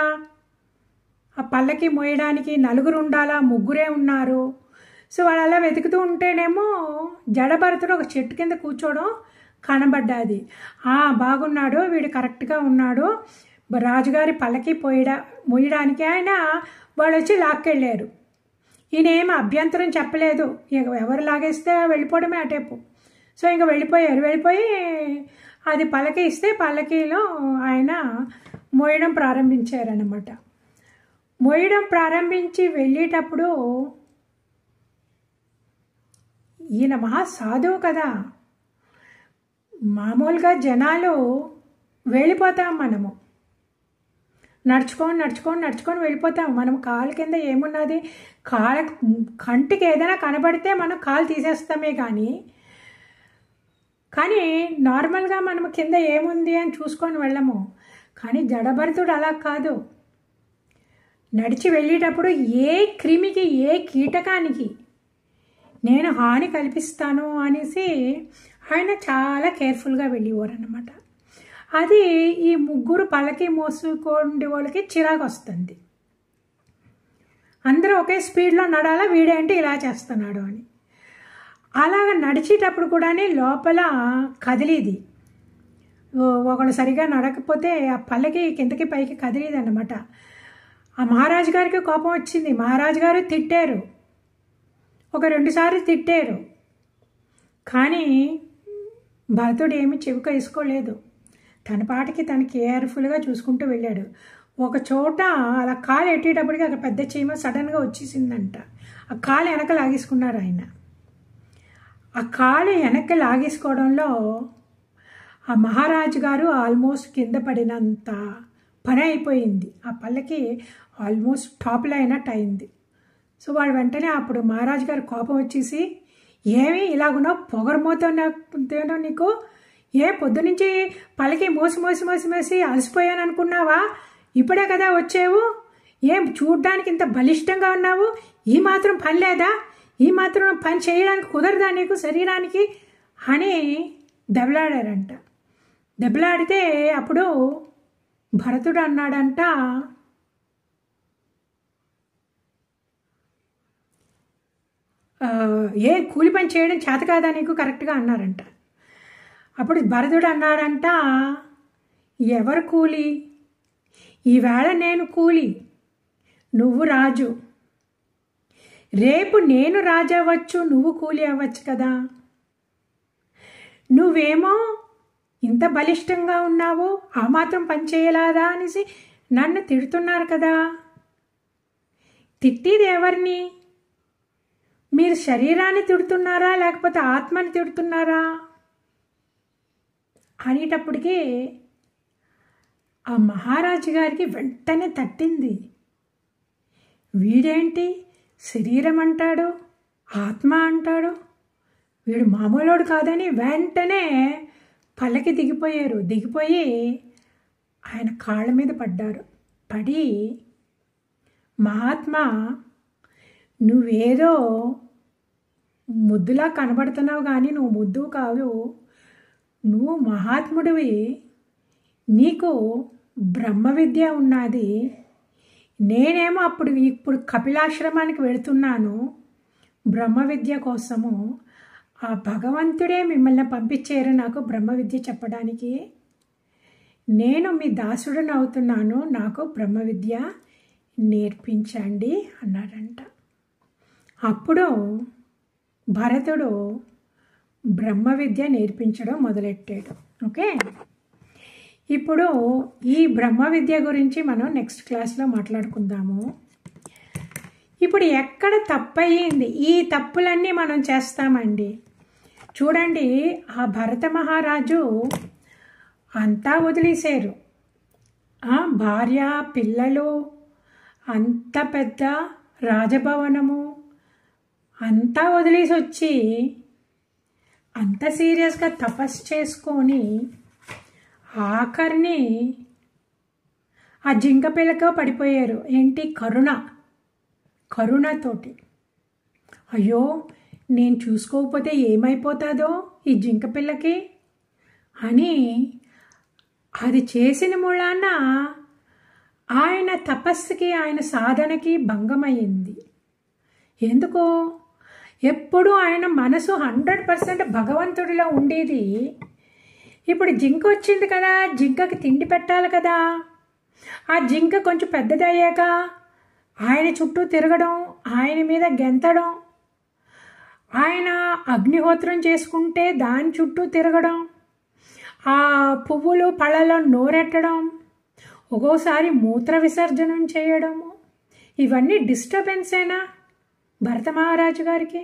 ఆ పల్లకి మోయడానికి నలుగురు ఉండాలా, ముగ్గురే ఉన్నారు. సో వాళ్ళు అలా వెతుకుతూ ఉంటేనేమో జడభరతుడు ఒక చెట్టు కింద కూర్చోవడం కనబడ్డాది. బాగున్నాడు, వీడు కరెక్ట్గా ఉన్నాడు, రాజుగారి పల్లకి మోయడానికి ఆయన వాళ్ళు వచ్చి లాక్కెళ్ళారు. ఈయన ఏమి అభ్యంతరం చెప్పలేదు, ఎవరు లాగేస్తే వెళ్ళిపోవడమే అటేపు. సో ఇంకా వెళ్ళిపోయి అది పల్లకి ఇస్తే పల్లకీలో ఆయన మోయడం ప్రారంభించారన్నమాట. మోయడం ప్రారంభించి వెళ్ళేటప్పుడు ఈయన మహా సాధువు కదా. మామూలుగా జనాలు వెళ్ళిపోతాం, మనము నడుచుకొని వెళ్ళిపోతాం. మనం కాలు కింద ఏమున్నది, కంటికి ఏదైనా కనబడితే మనం కాలు తీసేస్తామే కానీ నార్మల్గా మనము కింద ఏముంది అని చూసుకొని వెళ్ళము. కానీ జడభరతుడు అలా కాదు. నడిచి వెళ్ళేటప్పుడు ఏ క్రిమికి ఏ కీటకానికి నేను హాని కల్పిస్తాను అనేసి ఆయన చాలా కేర్ఫుల్గా వెళ్ళేవారు అన్నమాట. అది ఈ ముగ్గురు పల్లకి మోసుకుండే వాళ్ళకి చిరాకు వస్తుంది. అందరూ ఒకే స్పీడ్లో నడాలా, వీడేంటి ఇలా చేస్తున్నాడు అని. అలాగ నడిచేటప్పుడు కూడా లోపల కదిలేది. ఒకళ్ళు సరిగా నడకపోతే ఆ పల్లకి కిందకి పైకి కదిలేది అన్నమాట. ఆ మహారాజు గారికి కోపం వచ్చింది. మహారాజు గారు తిట్టారు, ఒక 2 సార్లు తిట్టారు. కానీ భరతుడు ఏమి చెవిక వేసుకోలేదు. తన పాటికి తను కేర్ఫుల్గా చూసుకుంటూ వెళ్ళాడు. ఒక చోట అలా కాలు ఎట్టేటప్పటికి అక్కడ పెద్ద చీమ సడన్గా వచ్చేసిందంట. ఆ కాలు వెనక లాగేసుకున్నారు ఆయన. ఆ కాలు వెనక్కి లాగేసుకోవడంలో ఆ మహారాజు గారు ఆల్మోస్ట్ కింద పడినంత పని అయిపోయింది. ఆ పల్లకి ఆల్మోస్ట్ టాప్లో అయినట్టు అయింది. సో వాళ్ళు వెంటనే అప్పుడు మహారాజు గారు కోపం వచ్చేసి, ఏమి ఇలాగున్నావు, పొగరమోతేనో నీకు, పొద్దునుంచి పల్లకి మోసి అలసిపోయాను అనుకున్నావా? ఇప్పుడే కదా వచ్చావు, చూడ్డానికి ఇంత బలిష్టంగా ఉన్నావు, ఈ మాత్రం పని లేదా, ఈ మాత్రం పని చేయడానికి కుదరదా నీకు శరీరానికి అని దెబ్బలాడారంట. దెబ్బలాడితే అప్పుడు భరతుడు అన్నాడంట, కూలి పని చేయడం చేత కాదా నీకు కరెక్ట్గా అన్నారంట. అప్పుడు భరతుడు అన్నాడంట, ఎవరు కూలి? ఈవేళ నేను కూలి, నువ్వు రాజు. రేపు నేను రాజు అవ్వచ్చు, నువ్వు కూలి అవ్వచ్చు కదా. నువ్వేమో ఇంత బలిష్టంగా ఉన్నావు, ఆ మాత్రం పని చేయలేదా అనేసి నన్ను తిడుతున్నారు కదా. తిట్టిది ఎవరిని? మీరు శరీరాన్ని తిడుతున్నారా లేకపోతే ఆత్మని తిడుతున్నారా అనేటప్పటికీ ఆ మహారాజు గారికి వెంటనే తట్టింది. వీడేంటి శరీరం అంటాడు, ఆత్మ అంటాడు, వీడు మామూలోడు కాదని వెంటనే పల్లకి దిగిపోయారు. దిగిపోయి ఆయన కాళ్ళ మీద పడ్డారు. పడి, మహాత్మా, నువ్వేదో ముద్దులా కనబడుతున్నావు కానీ నువ్వు ముద్దు కావు, నువ్వు మహాత్ముడివి, నీకు బ్రహ్మ విద్య ఉన్నది. నేనేమో ఇప్పుడు కపిలాశ్రమానికి వెళుతున్నాను బ్రహ్మ విద్య కోసము. ఆ భగవంతుడే మిమ్మల్ని పంపించారు నాకు బ్రహ్మ విద్య చెప్పడానికి. నేను మీ దాసుడిని అవుతున్నాను, నాకు బ్రహ్మ విద్య నేర్పించండి అన్నాడంట. అప్పుడు భరతుడు బ్రహ్మ విద్య నేర్పించడం మొదలెట్టాడు. ఓకే, ఇప్పుడు ఈ బ్రహ్మ విద్య గురించి మనం నెక్స్ట్ క్లాస్లో మాట్లాడుకుందాము. ఇప్పుడు ఎక్కడ తప్పయింది? ఈ తప్పులన్నీ మనం చేస్తామండి. చూడండి, ఆ భరత మహారాజు అంతా వదిలేశారు. భార్య, పిల్లలు, అంత పెద్ద రాజభవనము అంతా వదిలేసి వచ్చి అంత సీరియస్గా తపస్సు చేసుకొని ఆఖరిని ఆ జింక పిల్లతో పడిపోయారు. ఏంటి? కరుణతోటి. అయ్యో, నేను చూసుకోకపోతే ఏమైపోతుందో ఈ జింక పిల్లకి అని అది చేసిన మూలాన ఆయన తపస్సుకి, ఆయన సాధనకి భంగమయ్యింది. ఎందుకో? ఎప్పుడు ఆయన మనసు 100% భగవంతుడిలో ఉండేది. ఇప్పుడు జింక వచ్చింది కదా, జింకకి తిండి పెట్టాలి కదా. ఆ జింక కొంచెం పెద్దదయ్యాక ఆయన చుట్టూ తిరగడం, ఆయన మీద గెంతడం, ఆయన అగ్నిహోత్రం చేసుకుంటే దాని చుట్టూ తిరగడం, ఆ పువ్వులు పళ్ళలో నోరెట్టడం, ఒక్కోసారి మూత్ర విసర్జనం చేయడము, ఇవన్నీ డిస్టర్బెన్సేనా భరత మహారాజు గారికి?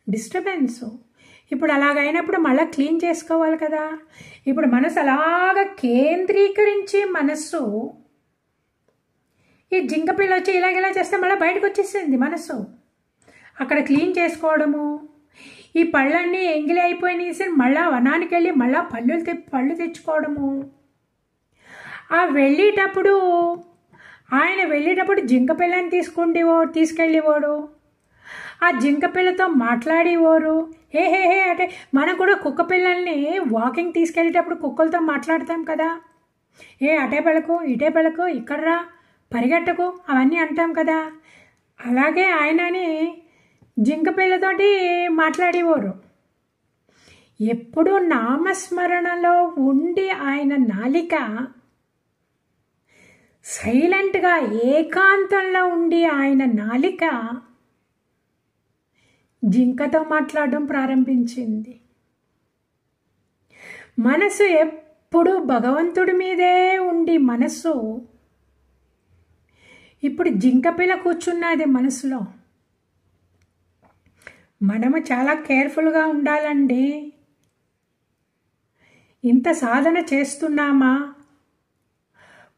డిస్టర్బెన్సు. ఇప్పుడు అలాగైనప్పుడు మళ్ళీ క్లీన్ చేసుకోవాలి కదా. ఇప్పుడు మనసు అలాగా కేంద్రీకరించి మనస్సు ఈ జింక పిల్ల వచ్చి ఇలాగెలా చేస్తే మళ్ళీ బయటకు వచ్చేసింది మనసు. అక్కడ క్లీన్ చేసుకోవడము, ఈ పళ్ళన్నీ ఎంగిలి అయిపోయినాయి మళ్ళా వనానికి వెళ్ళి మళ్ళా పళ్ళు తెచ్చుకోవడము. ఆయన వెళ్ళేటప్పుడు జింక పిల్లని తీసుకెళ్ళేవాడు. ఆ జింక పిల్లతో మాట్లాడేవారు. హే అంటే మనం కూడా కుక్క పిల్లల్ని వాకింగ్ తీసుకెళ్ళేటప్పుడు కుక్కలతో మాట్లాడతాం కదా. అటే పెళ్ళకు, ఇటే పెళ్ళకు, ఇక్కడ రా, పరిగెట్టకు, అవన్నీ అంటాం కదా. అలాగే ఆయనని జింక పిల్లతోటి మాట్లాడేవారు. ఎప్పుడు నామస్మరణలో ఉండి ఆయన నాలిక సైలెంట్గా ఏకాంతంలో ఉండి ఆయన నాలిక జింకతో మాట్లాడడం ప్రారంభించింది. మనసు ఎప్పుడు భగవంతుడి మీదే ఉండి మనసు ఇప్పుడు జింక పిల్ల కూర్చున్నది మనసులో. మనము చాలా కేర్ఫుల్గా ఉండాలండి. ఇంత సాధన చేస్తున్నామా?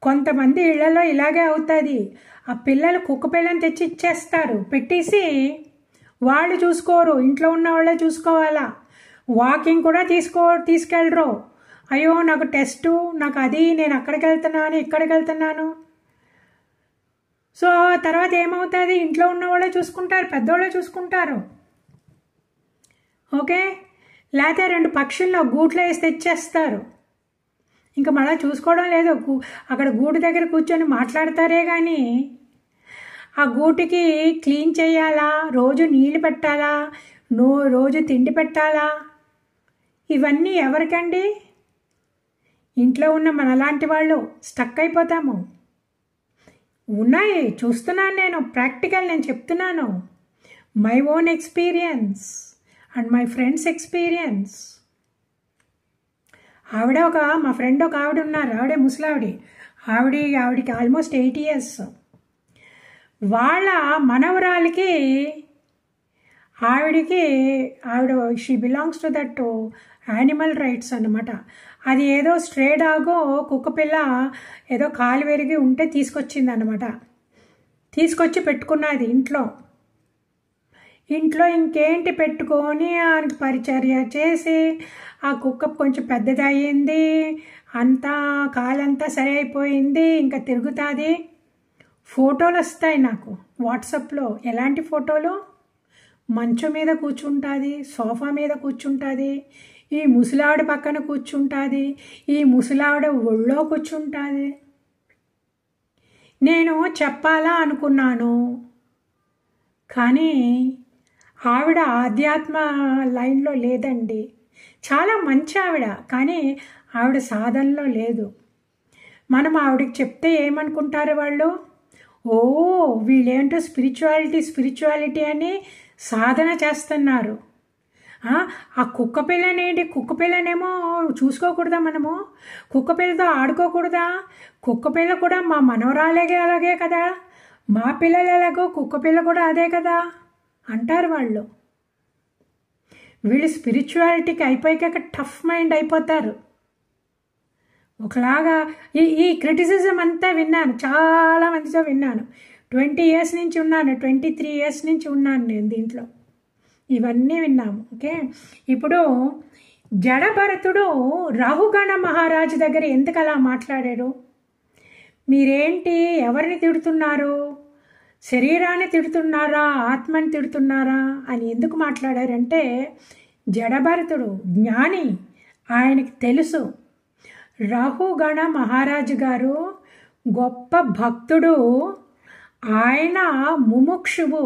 కొంతమంది ఇళ్లలో ఇలాగే అవుతుంది. ఆ పిల్లలు కుక్క పిల్లని తెచ్చి ఇచ్చేస్తారు, పెట్టేసి వాళ్ళు చూసుకోరు, ఇంట్లో ఉన్న వాళ్ళే చూసుకోవాలా. వాకింగ్ కూడా తీసుకెళ్ళరు. అయ్యో నాకు టెస్టు, నాకు అది, నేను అక్కడికి వెళ్తున్నాను, ఇక్కడికి వెళ్తున్నాను. సో తర్వాత ఏమవుతుంది? ఇంట్లో ఉన్న వాళ్ళే చూసుకుంటారు, పెద్దవాళ్ళే చూసుకుంటారు. ఓకే, లేకపోతే 2 పక్షుల్లో గూట్లో వేసి తెచ్చేస్తారు. ఇంకా మళ్ళీ చూసుకోవడం లేదు. అక్కడ గూడు దగ్గర కూర్చొని మాట్లాడతారే కానీ ఆ గూటికి క్లీన్ చేయాలా, రోజు నీళ్ళు పెట్టాలా, రోజు తిండి పెట్టాలా, ఇవన్నీ ఎవరికండి? ఇంట్లో ఉన్న మనలాంటి వాళ్ళు స్టక్ అయిపోతాము. ఉన్నాయి, చూస్తున్నాను నేను, ప్రాక్టికల్ నేను చెప్తున్నాను. My own experience and my friends experience. మా ఫ్రెండ్ ఒక ఆవిడ ఉన్నారు, ఆవిడే ముసలావిడి. ఆవిడికి ఆల్మోస్ట్ 8 years. వాళ్ళ మనవరాలికి ఆవిడ she belongs to that animal rights అన్నమాట. అది ఏదో స్ట్రే డాగో కుక్కపిల్ల ఏదో కాలు విరిగి ఉంటే తీసుకొచ్చింది అన్నమాట. తీసుకొచ్చి పెట్టుకున్నది ఇంట్లో. ఇంకేంటి పెట్టుకొని ఆయనకి పరిచర్య చేసి ఆ కుక్క కొంచెం పెద్దదయ్యింది, అంతా కాలంతా సరి అయిపోయింది, ఇంకా తిరుగుతుంది. ఫోటోలు వస్తాయి నాకు వాట్సాప్లో. ఎలాంటి ఫోటోలు? మంచం మీద కూర్చుంటుంది, సోఫా మీద కూర్చుంటుంది, ఈ ముసలావిడ పక్కన కూర్చుంటుంది, ఈ ముసలావిడ ఒళ్ళో కూర్చుంటుంది. నేను చెప్పాలా అనుకున్నాను, కానీ ఆవిడ ఆధ్యాత్మ లైన్లో లేదండి. చాలా మంచి ఆవిడ, కానీ ఆవిడ సాధనలో లేదు. మనం ఆవిడకి చెప్తే ఏమనుకుంటారు వాళ్ళు? ఓ వీళ్ళేంటో స్పిరిచువాలిటీ అని సాధన చేస్తున్నారు. ఆ కుక్కపిల్లనేమో చూసుకోకూడదా? మనము కుక్కపిల్లతో ఆడుకోకూడదా? కుక్కపిల్ల కూడా మా మనవరాలే అలాగే కదా, మా పిల్లలు ఎలాగో కుక్కపిల్ల కూడా అదే కదా అంటారు వాళ్ళు. వీళ్ళు స్పిరిచువాలిటీకి అయిపోయాక టఫ్ మైండ్ అయిపోతారు. ఒకలాగా ఈ క్రిటిసిజం అంతా విన్నాను, చాలా మందితో విన్నాను. 20 years నుంచి ఉన్నాను, 23 years నుంచి ఉన్నాను నేను దీంట్లో. ఇవన్నీ విన్నాము. ఓకే, ఇప్పుడు జడభరతుడు రాహుగణ మహారాజు దగ్గర ఎందుకు అలా మాట్లాడారు? మీరేంటి ఎవరిని తిడుతున్నారు? శరీరాన్ని తిడుతున్నారా, ఆత్మని తిడుతున్నారా అని ఎందుకు మాట్లాడారంటే, జడభరతుడు జ్ఞాని, ఆయనకి తెలుసు. రాహుగణ మహారాజు గారు గొప్ప భక్తుడు, ఆయన ముముక్షువు,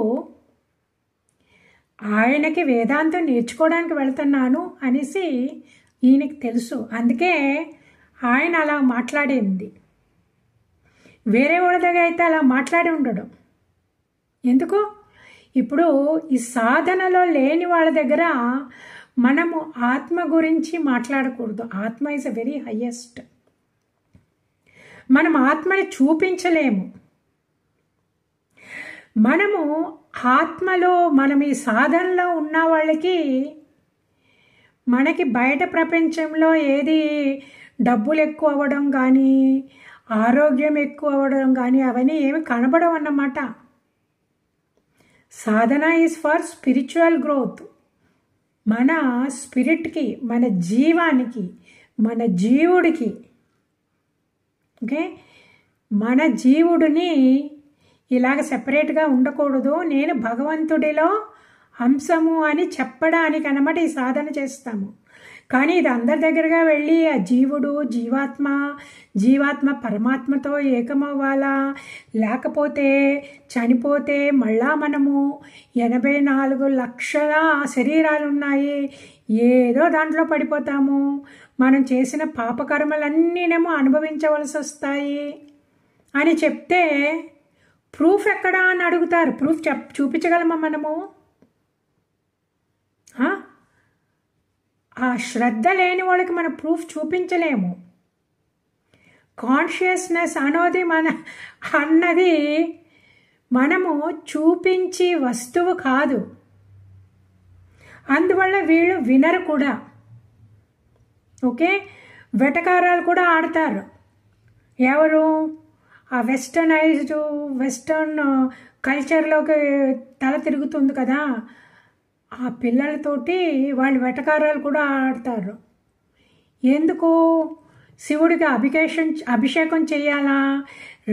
ఆయనకి వేదాంతం నేర్చుకోవడానికి వెళ్తున్నాను అనేసి ఈయనకి తెలుసు. అందుకే ఆయన అలా మాట్లాడింది. వేరే వాళ్ళ దగ్గర అయితే అలా మాట్లాడి ఉండడు. ఎందుకు? ఇప్పుడు ఈ సాధనలో లేని వాళ్ళ దగ్గర మనము ఆత్మ గురించి మాట్లాడకూడదు. ఆత్మ ఈజ్ అ వెరీ హయ్యెస్ట్. మనం ఆత్మని చూపించలేము. మనము ఆత్మలో, మనం ఈ సాధనలో ఉన్న వాళ్ళకి, మనకి బయట ప్రపంచంలో ఏది డబ్బులు ఎక్కువ అవ్వడం కానీ, ఆరోగ్యం ఎక్కువ అవ్వడం కానీ అవన్నీ ఏమి కనబడవు అన్నమాట. సాధన ఈజ్ ఫర్ స్పిరిచువల్ గ్రోత్. మన స్పిరిట్కి, మన జీవానికి, మన జీవుడికి, ఓకే, మన జీవుడిని ఇలాగ సెపరేట్గా ఉండకూడదు, నేను భగవంతుడిలో అంశము అని చెప్పడానికి అన్నమాట ఈ సాధన చేస్తాము. కానీ ఇది అందరి దగ్గరగా వెళ్ళి ఆ జీవుడు జీవాత్మ పరమాత్మతో ఏకమవ్వాలా, లేకపోతే చనిపోతే మళ్ళా మనము 84 లక్షల శరీరాలు ఉన్నాయి, ఏదో దాంట్లో పడిపోతాము, మనం చేసిన పాపకర్మలన్నీనేమో అనుభవించవలసి వస్తాయి అని చెప్తే ప్రూఫ్ ఎక్కడా అని అడుగుతారు. ప్రూఫ్ చూపించగలమా మనము? ఆ శ్రద్ధ లేని వాళ్ళకి మనం ప్రూఫ్ చూపించలేము. కాన్షియస్నెస్ అన్నది మనము చూపించి వస్తువు కాదు. అందువల్ల వీళ్ళు వినరు కూడా. ఓకే, వెటకారాలు కూడా ఆడతారు. ఎవరు? ఆ వెస్టర్న్ కల్చర్లోకి తల తిరుగుతుంది కదా, ఆ పిల్లలతోటి వాళ్ళు వెటకారాలు కూడా ఆడతారు. ఎందుకు? శివుడికి అభిషేకం చేయాలా?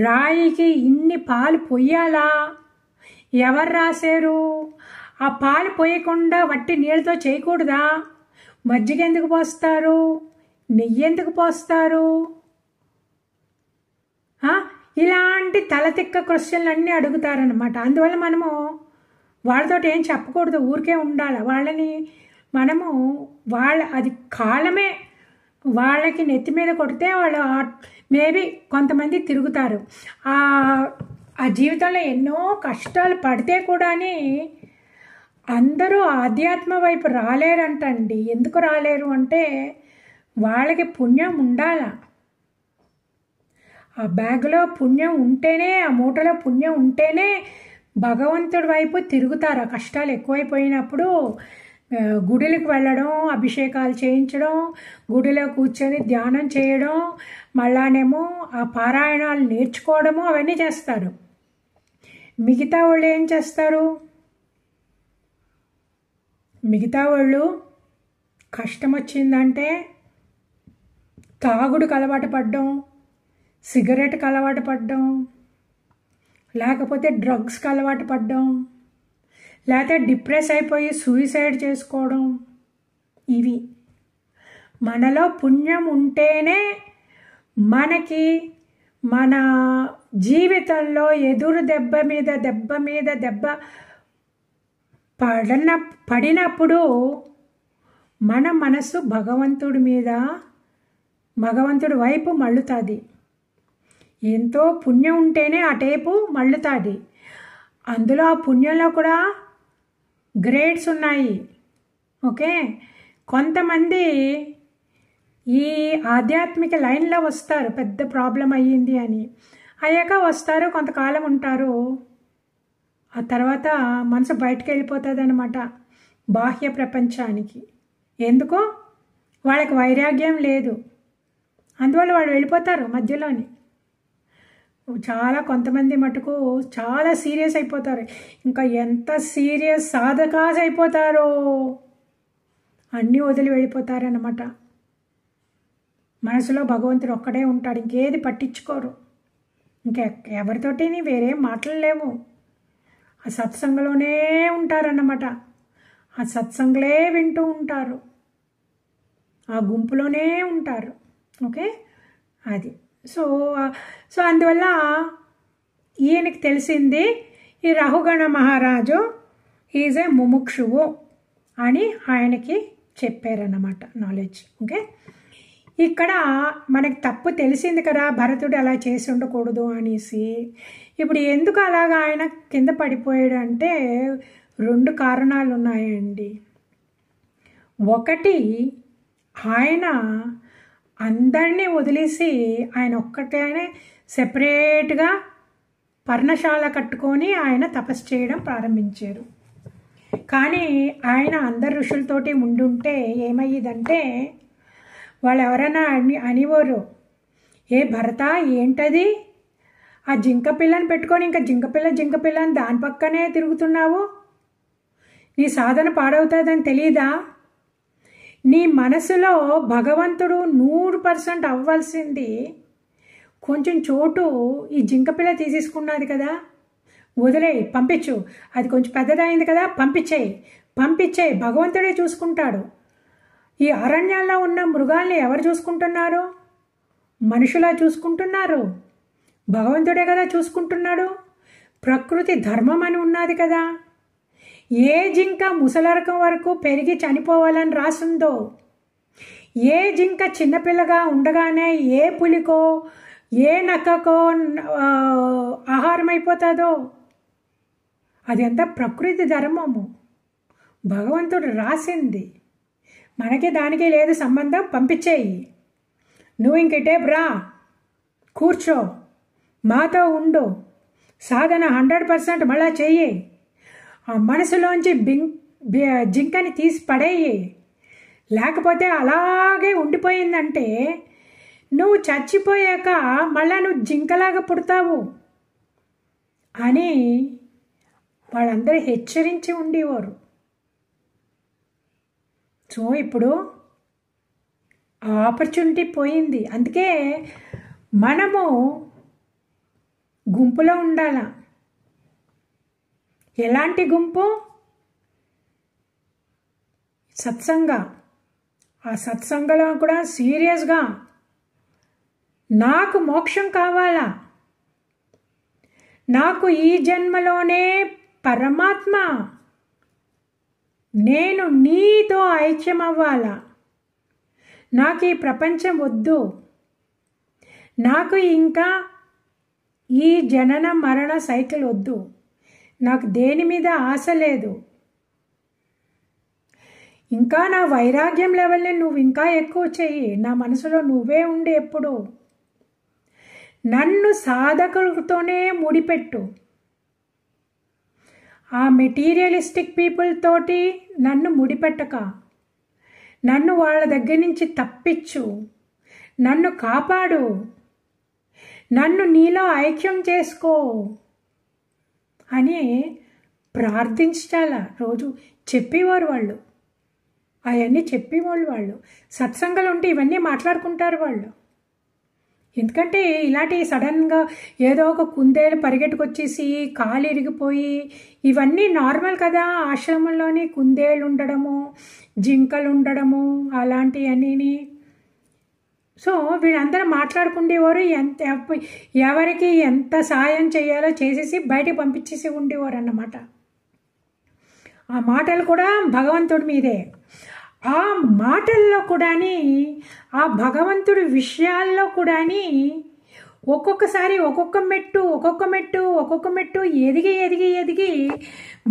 రాయికి ఇన్ని పాలు పొయ్యాలా? ఎవరు రాశారు? ఆ పాలు పోయకుండా వట్టి నీళ్ళతో చేయకూడదా? మజ్జిగ ఎందుకు పోస్తారు? నెయ్యి ఎందుకు పోస్తారు? ఇలాంటి తలతిక్క క్వశ్చన్లు అన్నీ అడుగుతారనమాట. అందువల్ల మనము వాళ్ళతో ఏం చెప్పకూడదు, ఊరికే ఉండాలి. వాళ్ళని మనము అది కాలమే వాళ్ళకి నెత్తి మీద కొడితే వాళ్ళు మేబీ కొంతమంది తిరుగుతారు. ఆ జీవితంలో ఎన్నో కష్టాలు పడితే కూడాని అందరూ ఆధ్యాత్మ వైపు రాలేరంటండి. ఎందుకు రాలేరు అంటే వాళ్ళకి పుణ్యం ఉండాల. ఆ బ్యాగ్లో పుణ్యం ఉంటేనే, ఆ మూటలో పుణ్యం ఉంటేనే భగవంతుడి వైపు తిరుగుతారు. ఆ కష్టాలు ఎక్కువైపోయినప్పుడు గుడిలకు వెళ్ళడం, అభిషేకాలు చేయించడం, గుడిలో కూర్చొని ధ్యానం చేయడం, మళ్ళానేమో ఆ పారాయణాలు నేర్చుకోవడము అవన్నీ చేస్తారు. మిగతా వాళ్ళు ఏం చేస్తారు? మిగతా వాళ్ళు కష్టం వచ్చిందంటే తాగుడుకు అలవాటు పడడం, సిగరెట్కి అలవాటు పడడం, లేకపోతే డ్రగ్స్కి అలవాటు పడడం, లేకపోతే డిప్రెస్ అయిపోయి సూసైడ్ చేసుకోవడం. ఇవి మనలో పుణ్యం ఉంటేనే మనకి మన జీవితంలో ఎదురు దెబ్బ మీద దెబ్బ మీద దెబ్బ పడినప్పుడు మన మనసు భగవంతుడి మీద, భగవంతుడి వైపు మళ్ళుతుంది. ఎంతో పుణ్యం ఉంటేనే అటేపు మళ్ళుతుంది. అందులో ఆ పుణ్యంలో కూడా గ్రేడ్స్ ఉన్నాయి. ఓకే, కొంతమంది ఈ ఆధ్యాత్మిక లైన్లో వస్తారు, పెద్ద ప్రాబ్లం అయ్యింది అని. అయ్యాక వస్తారు, కొంతకాలం ఉంటారు, ఆ తర్వాత మనసు బయటకు వెళ్ళిపోతుంది అన్నమాట బాహ్య ప్రపంచానికి. ఎందుకో వాళ్ళకి వైరాగ్యం లేదు, అందువల్ల వాళ్ళు వెళ్ళిపోతారు మధ్యలోని. చాలా కొంతమంది మటుకు చాలా సీరియస్ అయిపోతారు. ఇంకా ఎంత సీరియస్ సాధకాస్ అయిపోతారో అన్నీ వదిలి వెళ్ళిపోతారన్నమాట. మనసులో భగవంతుడు ఒక్కడే ఉంటాడు, ఇంకేది పట్టించుకోరు, ఇంకెవరితోటి వేరేం మాట్లాడలేము. ఆ సత్సంగంలోనే ఉంటారన్నమాట, ఆ సత్సంగలే వింటూ ఉంటారు, ఆ గుంపులోనే ఉంటారు. ఓకే, అది సో అందువల్ల ఈయనకి తెలిసింది ఈ రఘుగణ మహారాజు ఈజ్ ఏ ముముక్షువు అని ఆయనకి చెప్పారన్నమాట, నాలెడ్జ్. ఓకే, ఇక్కడ మనకి తప్పు తెలిసింది కదా, భరతుడు అలా చేసి ఉండకూడదు అనేసి. ఇప్పుడు ఎందుకు అలాగా ఆయన కింద పడిపోయాడు అంటే 2 కారణాలు ఉన్నాయండి. ఒకటి, ఆయన అందరినీ వదిలేసి ఆయన ఒక్కటే సెపరేట్గా పర్ణశాల కట్టుకొని ఆయన తపస్సు చేయడం ప్రారంభించారు. కానీ ఆయన అందరు ఋషులతోటి ఉండుంటే ఏమయ్యేదంటే వాళ్ళు ఎవరైనా అనివారు, ఏ భరత ఏంటది, ఆ జింక పిల్లని పెట్టుకొని ఇంకా జింకపిల్ల అని దాని పక్కనే తిరుగుతున్నావు, నీ సాధన పాడవుతుందని తెలీదా? నీ మనసులో భగవంతుడు 100% అవ్వాల్సింది కొంచెం చోటు ఈ జింకపిల్ల తీసేసుకున్నది కదా, వదిలేయి, పంపించు. అది కొంచెం పెద్దదైంది కదా, పంపించేయి, భగవంతుడే చూసుకుంటాడు. ఈ అరణ్యాల్లో ఉన్న మృగాల్ని ఎవరు చూసుకుంటున్నారు? మనుషులా చూసుకుంటున్నారు? భగవంతుడే కదా చూసుకుంటున్నాడు. ప్రకృతి ధర్మం అని ఉన్నది కదా. ఏ జింక ముసలరకం వరకు పెరిగి చనిపోవాలని రాసుందో, ఏ జింక చిన్నపిల్లగా ఉండగానే ఏ పులికో ఏ నక్కకో ఆహారం అయిపోతుందో, అదంతా ప్రకృతి ధర్మము, భగవంతుడు రాసింది. మనకి దానికి లేదు సంబంధం, పంపించేయి. నువ్వు ఇంకెటే బ్రా, కూర్చో, మాతో ఉండు, సాధన 100% మళ్ళా చెయ్యి. ఆ మనసులోంచి జింకని తీసి పడేయి. లేకపోతే అలాగే ఉండిపోయిందంటే నువ్వు చచ్చిపోయాక మళ్ళా నువ్వు జింకలాగా పుడతావు అని వాళ్ళందరూ హెచ్చరించి ఉండేవారు. సో ఇప్పుడు ఆపర్చునిటీ పోయింది. అందుకే మనము గుంపులో ఉండాల. ఎలాంటి గుంపు? సత్సంగ. ఆ సత్సంగంలో కూడా సీరియస్గా నాకు మోక్షం కావాలా, నాకు ఈ జన్మలోనే పరమాత్మ, నేను నీతో ఐక్యం అవ్వాలా, నాకు ఈ ప్రపంచం వద్దు, నాకు ఇంకా ఈ జనన మరణ సైకిల్ వద్దు, నాకు దేని మీద ఆశ లేదు, ఇంకా నా వైరాగ్యం లెవెల్ని నువ్వు ఇంకా ఎక్కువ చెయ్యి, నా మనసులో నువ్వే ఉండి ఎప్పుడు నన్ను సాధకులతోనే ముడిపెట్టు. ఆ మెటీరియలిస్టిక్ పీపుల్ తోటి నన్ను ముడిపెట్టక, నన్ను వాళ్ళ దగ్గర నుంచి తప్పించు, నన్ను కాపాడు, నన్ను నీలో ఐక్యం చేసుకో అని ప్రార్థించాల. రోజు చెప్పేవారు వాళ్ళు, అవన్నీ చెప్పేవాళ్ళు. వాళ్ళు సత్సంగాలు ఉంటే ఇవన్నీ మాట్లాడుకుంటారు వాళ్ళు. ఎందుకంటే ఇలాంటి సడన్గా ఏదో ఒక కుందేలు పరిగెట్టుకొచ్చేసి కాలు ఇరిగిపోయి ఇవన్నీ నార్మల్ కదా. ఆశ్రమంలోని కుందేలు ఉండడము, జింకలు ఉండడము అలాంటివన్నీ. సో వీళ్ళందరూ మాట్లాడుకుండేవారు. ఎవరికి ఎంత సాయం చేయాలో చేసేసి బయటకు పంపించేసి ఉండేవారు అన్నమాట. ఆ మాటలు కూడా భగవంతుడి మీదే. ఆ మాటల్లో కూడాని, ఆ భగవంతుడి విషయాల్లో కూడాని ఒక్కొక్కసారి ఒక్కొక్క మెట్టు ఎదిగి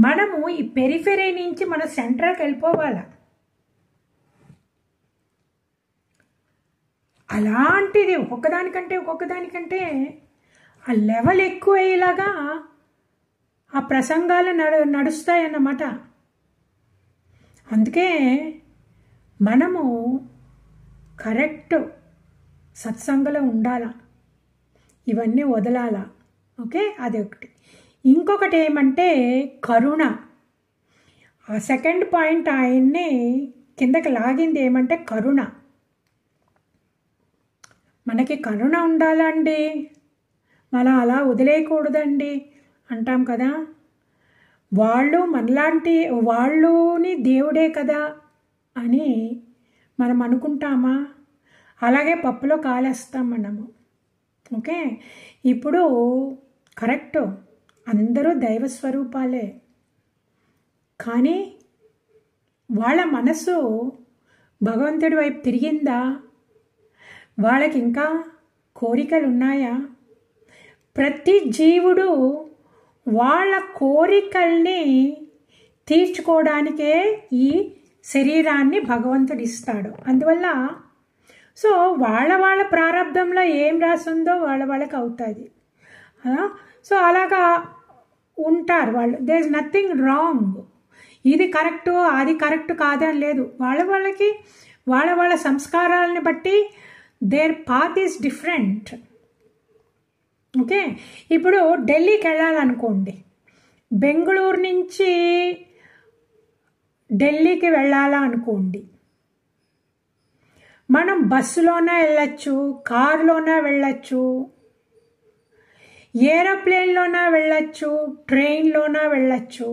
మనము ఈ పెరిఫెరీ నుంచి మన సెంటర్కి వెళ్ళిపోవాలి. అలాంటిది ఒక్కొక్కదానికంటే ఆ లెవెల్ ఎక్కువ అయ్యేలాగా ఆ ప్రసంగాలు నడుస్తాయన్నమాట. అందుకే మనము కరెక్ట్ సత్సంగంలో ఉండాలా, ఇవన్నీ వదలాలా. ఓకే, అది ఒకటి. ఇంకొకటి ఏమంటే కరుణ. ఆ సెకండ్ పాయింట్ ఆయన్ని కిందకి లాగింది ఏమంటే కరుణ. మనకి కరుణ ఉండాలండి, మనం అలా వదిలేయకూడదండి అంటాం కదా. వాళ్ళు మనలాంటి వాళ్ళని దేవుడే కదా అని మనం అనుకుంటామా? అలాగే పప్పులో కాలేస్తాం మనము. ఓకే, ఇప్పుడు కరెక్ట్, అందరూ దైవ స్వరూపాలే. కానీ వాళ్ళ మనసు భగవంతుడి వైపు తిరిగిందా? వాళ్ళకి ఇంకా కోరికలు ఉన్నాయా? ప్రతి జీవుడు వాళ్ళ కోరికల్ని తీర్చుకోవడానికే ఈ శరీరాన్ని భగవంతుడు ఇస్తాడు. అందువల్ల సో వాళ్ళ ప్రారంధంలో ఏం రాసిందో వాళ్ళకి అవుతుంది. సో అలాగా ఉంటారు వాళ్ళు. There is nothing wrong. ఇది కరెక్టు అది కరెక్ట్ కాదని లేదు. వాళ్ళకి వాళ్ళ సంస్కారాలని బట్టి their path is different. Okay, ఇప్పుడు ఢిల్లీకి వెళ్ళాలనుకోండి, బెంగళూరు నుంచి ఢిల్లీకి వెళ్ళాలా అనుకోండి, మనం బస్సులోనే వెళ్ళచ్చు, కారులోనే వెళ్ళచ్చు, ఏరోప్లేన్లోనే వెళ్ళచ్చు, ట్రైన్లోనే వెళ్ళచ్చు.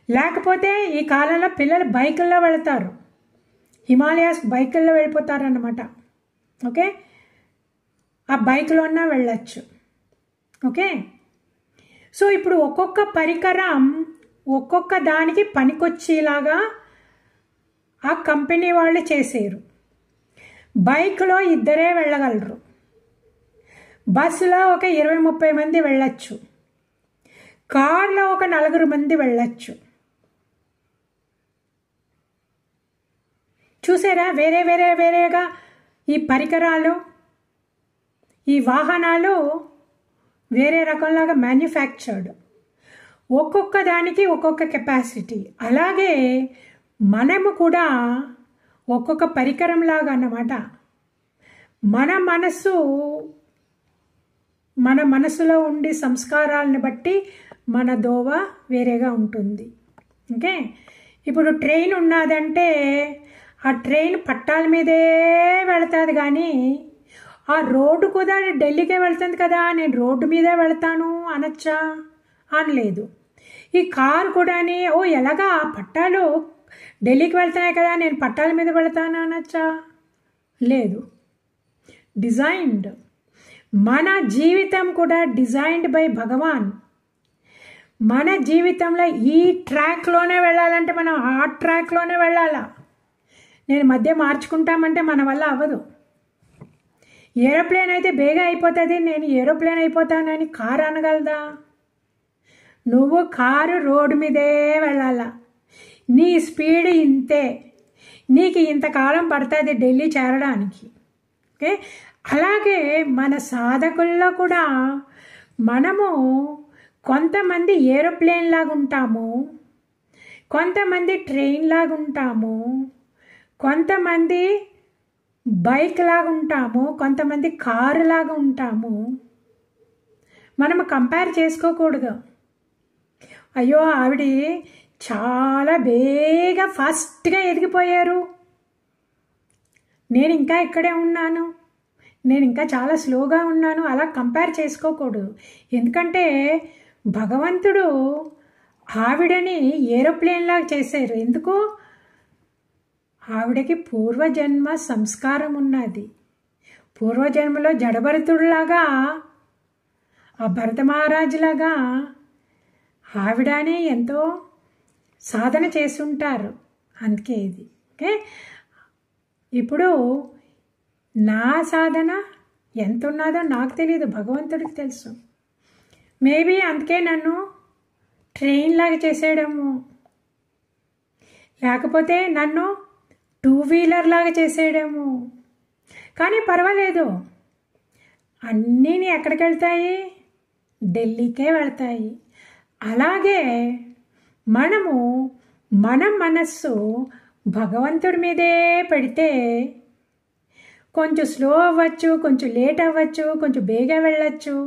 లేకపోతే ఈ కాలంలో పిల్లలు బైకుల్లో వెళతారు, హిమాలయాస్ బైకుల్లో వెళ్ళిపోతారన్నమాట. ఓకే, ఆ బైక్లోనే వెళ్ళచ్చు. ఓకే, సో ఇప్పుడు ఒక్కొక్క పరికరం ఒక్కొక్క దానికి పనికొచ్చేలాగా ఆ కంపెనీ వాళ్ళు చేసారు. బైక్లో ఇద్దరే వెళ్ళగలరు, బస్సులో ఒక 20-30 మంది వెళ్ళచ్చు, కార్లో ఒక 4 మంది వెళ్ళచ్చు. చూసారా, వేరేగా ఈ పరికరాలు, ఈ వాహనాలు వేరే రకంలాగా మ్యానుఫ్యాక్చర్డ్, ఒక్కొక్క దానికి ఒక్కొక్క కెపాసిటీ. అలాగే మనము కూడా ఒక్కొక్క పరికరంలాగా అన్నమాట. మన మనసులో ఉండే సంస్కారాలను బట్టి మన దోవ వేరేగా ఉంటుంది. ఓకే, ఇప్పుడు ట్రైన్ ఉన్నదంటే ఆ ట్రైన్ పట్టాల మీదే వెళుతుంది, కానీ ఆ రోడ్డు కూడా ఢిల్లీకే వెళ్తుంది కదా, నేను రోడ్డు మీదే వెళ్తాను అనొచ్చా? అనలేదు. ఈ కారు కూడా ఎలాగా ఆ పట్టాలు ఢిల్లీకి వెళ్తున్నాయి కదా, నేను పట్టాల మీద వెళ్తాను అనొచ్చా? లేదు. డిజైన్డ్. మన జీవితం కూడా డిజైన్డ్ బై భగవాన్. మన జీవితంలో ఈ ట్రాక్లోనే వెళ్ళాలంటే మనం ఆ ట్రాక్లోనే వెళ్ళాలా. నేను మధ్య మార్చుకుంటామంటే మన వల్ల అవ్వదు. ఏరోప్లేన్ అయితే బేగా అయిపోతుంది, నేను ఏరోప్లేన్ అయిపోతానని కారు అనగలదా? నువ్వు కారు రోడ్డు మీదే వెళ్ళాలా, నీ స్పీడ్ ఇంతే, నీకు ఇంతకాలం పడుతుంది ఢిల్లీ చేరడానికి. ఓకే, అలాగే మన సాధకుల్లో కూడా మనము కొంతమంది ఏరోప్లేన్ లాగా ఉంటాము, కొంతమంది ట్రైన్ లాగా ఉంటాము, కొంతమంది బైక్ లాగా ఉంటాము, కొంతమంది కారు లాగా ఉంటాము. మనము కంపేర్ చేసుకోకూడదు. అయ్యో ఆవిడ చాలా బేగా ఫాస్ట్గా ఎదిగిపోయారు, నేను ఇంకా ఇక్కడే ఉన్నాను, నేను ఇంకా చాలా స్లోగా ఉన్నాను, అలా కంపేర్ చేసుకోకూడదు. ఎందుకంటే భగవంతుడు ఆవిడని ఏరోప్లేన్ లాగా చేశారు. ఎందుకు? ఆవిడకి పూర్వజన్మ సంస్కారం ఉన్నది. పూర్వజన్మలో జడభరతుడిలాగా, ఆ భరత మహారాజులాగా ఆవిడనే ఎంతో సాధన చేసుంటారు. అందుకే ఇది ఓకే. ఇప్పుడు నా సాధన ఎంత ఉన్నదో నాకు తెలియదు, భగవంతుడికి తెలుసు. మేబీ అందుకే నన్ను ట్రైన్ లాగా చేసేయడము, లేకపోతే నన్ను 2 వీలర్ లాగా చేసేయడము. కానీ పర్వాలేదు, అన్నీ ఎక్కడికి వెళ్తాయి? ఢిల్లీకే వెళ్తాయి. అలాగే మనము మన మనస్సు భగవంతుడి మీదే పెడితే కొంచెం స్లో అవ్వచ్చు, కొంచెం లేట్ అవ్వచ్చు, కొంచెం బేగా వెళ్ళచ్చు.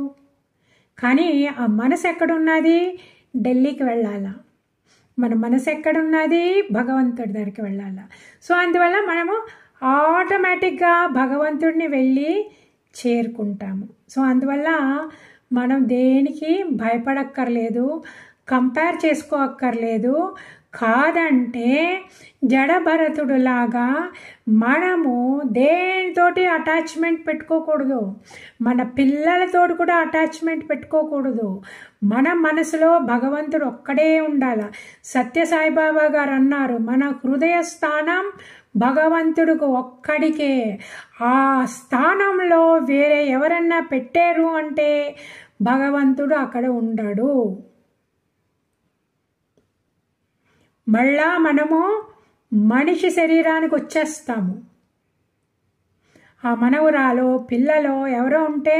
కానీ ఆ మనసు ఎక్కడున్నది? ఢిల్లీకి వెళ్ళాలా. మన మనసు ఎక్కడున్నది? భగవంతుడి దగ్గరికి వెళ్ళాలా. సో అందువల్ల మనము ఆటోమేటిక్గా భగవంతుడిని వెళ్ళి చేరుకుంటాము. సో అందువల్ల మనం దేనికి భయపడక్కర్లేదు, కంపేర్ చేసుకోక్కర్లేదు. కాదంటే జడభరతుడులాగా మనము దేనితోటి అటాచ్మెంట్ పెట్టుకోకూడదు, మన పిల్లలతోటి కూడా అటాచ్మెంట్ పెట్టుకోకూడదు. మన మనసులో భగవంతుడు ఒక్కడే ఉండాలి. సత్యసాయిబాబా గారు అన్నారు, మన హృదయ స్థానం భగవంతుడికి ఒక్కడికే. ఆ స్థానంలో వేరే ఎవరన్నా పెట్టారు అంటే భగవంతుడు అక్కడ ఉండడు. మళ్ళా మనము మనిషి శరీరానికి వచ్చేస్తాము. ఆ మనవరాలో పిల్లలో ఎవరో ఉంటే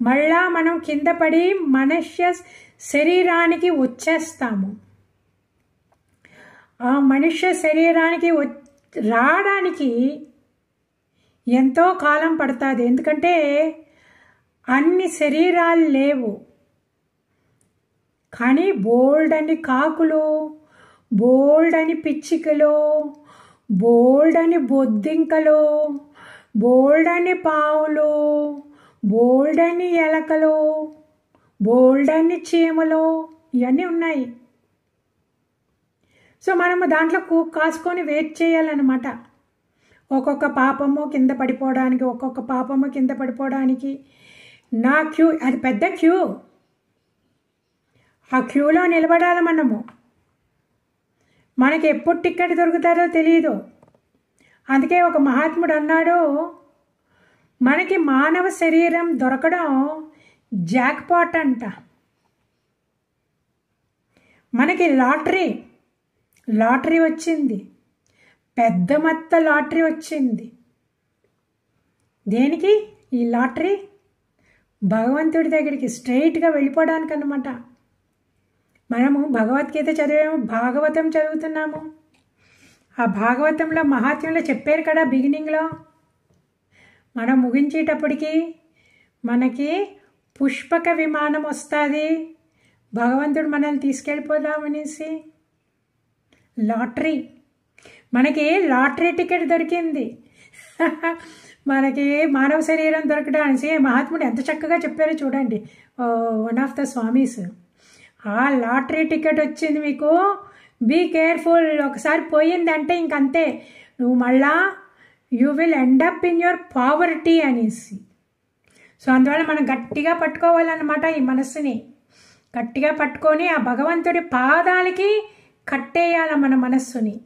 మళ్ళా మనం కింద పడి మనుష్య శరీరానికి వచ్చేస్తాము. ఆ మనుష్య శరీరానికి రావడానికి ఎంతో కాలం పడుతుంది. ఎందుకంటే అన్ని శరీరాలు లేవు. కానీ బోల్డ్ అని కాకులు, బోల్డ్ అని పిచ్చికలు, బోల్డ్ అని బొద్దింకలు, బోల్డ్ అని పావులు, బోల్డ్ అని ఎలకలు, బోల్డ్ అని చీమలు, ఇవన్నీ ఉన్నాయి. సో మనము దాంట్లో కాసుకొని వెయిట్ చేయాలన్నమాట. ఒక్కొక్క పాపము కింద పడిపోవడానికి, ఒక్కొక్క పాపము కింద పడిపోవడానికి. నా క్యూ, అది పెద్ద క్యూ. ఆ క్యూలో నిలబడాలి మనము. మనకి ఎప్పుడు టికెట్ దొరుకుతుందో తెలియదు. అందుకే ఒక మహాత్ముడు అన్నాడు, మనకి మానవ శరీరం దొరకడం జాక్పాట్ అంట. మనకి లాటరీ వచ్చింది, పెద్ద మొత్త లాటరీ వచ్చింది. దేనికి ఈ లాటరీ? భగవంతుడి దగ్గరికి స్ట్రైట్గా వెళ్ళిపోవడానికి అన్నమాట. మనము భగవద్గీత చదివాము, భాగవతం చదువుతున్నాము. ఆ భాగవతంలో మహాత్మ్యంలో చెప్పారు కదా బిగినింగ్లో. మనం ముగించేటప్పటికి మనకి పుష్పక విమానం వస్తుంది, భగవంతుడు మనల్ని తీసుకెళ్ళిపోదామనేసి. లాటరీ, మనకి లాటరీ టికెట్ దొరికింది. మనకి మానవ శరీరం దొరకడానికి మహాత్ముడు ఎంత చక్కగా చెప్పారో చూడండి. వన్ ఆఫ్ ద స్వామీస్, ఆ లాటరీ టికెట్ వచ్చింది మీకు, బీ కేర్ఫుల్. ఒకసారి పోయిందంటే ఇంకంతే, నువ్వు మళ్ళా you will end up in your poverty అనేసి. సో అందువల్ల మనం గట్టిగా పట్టుకోవాలన్నమాట. ఈ మనస్సుని గట్టిగా పట్టుకొని ఆ భగవంతుడి పాదాలకి కట్టేయాలి మన మనస్సుని.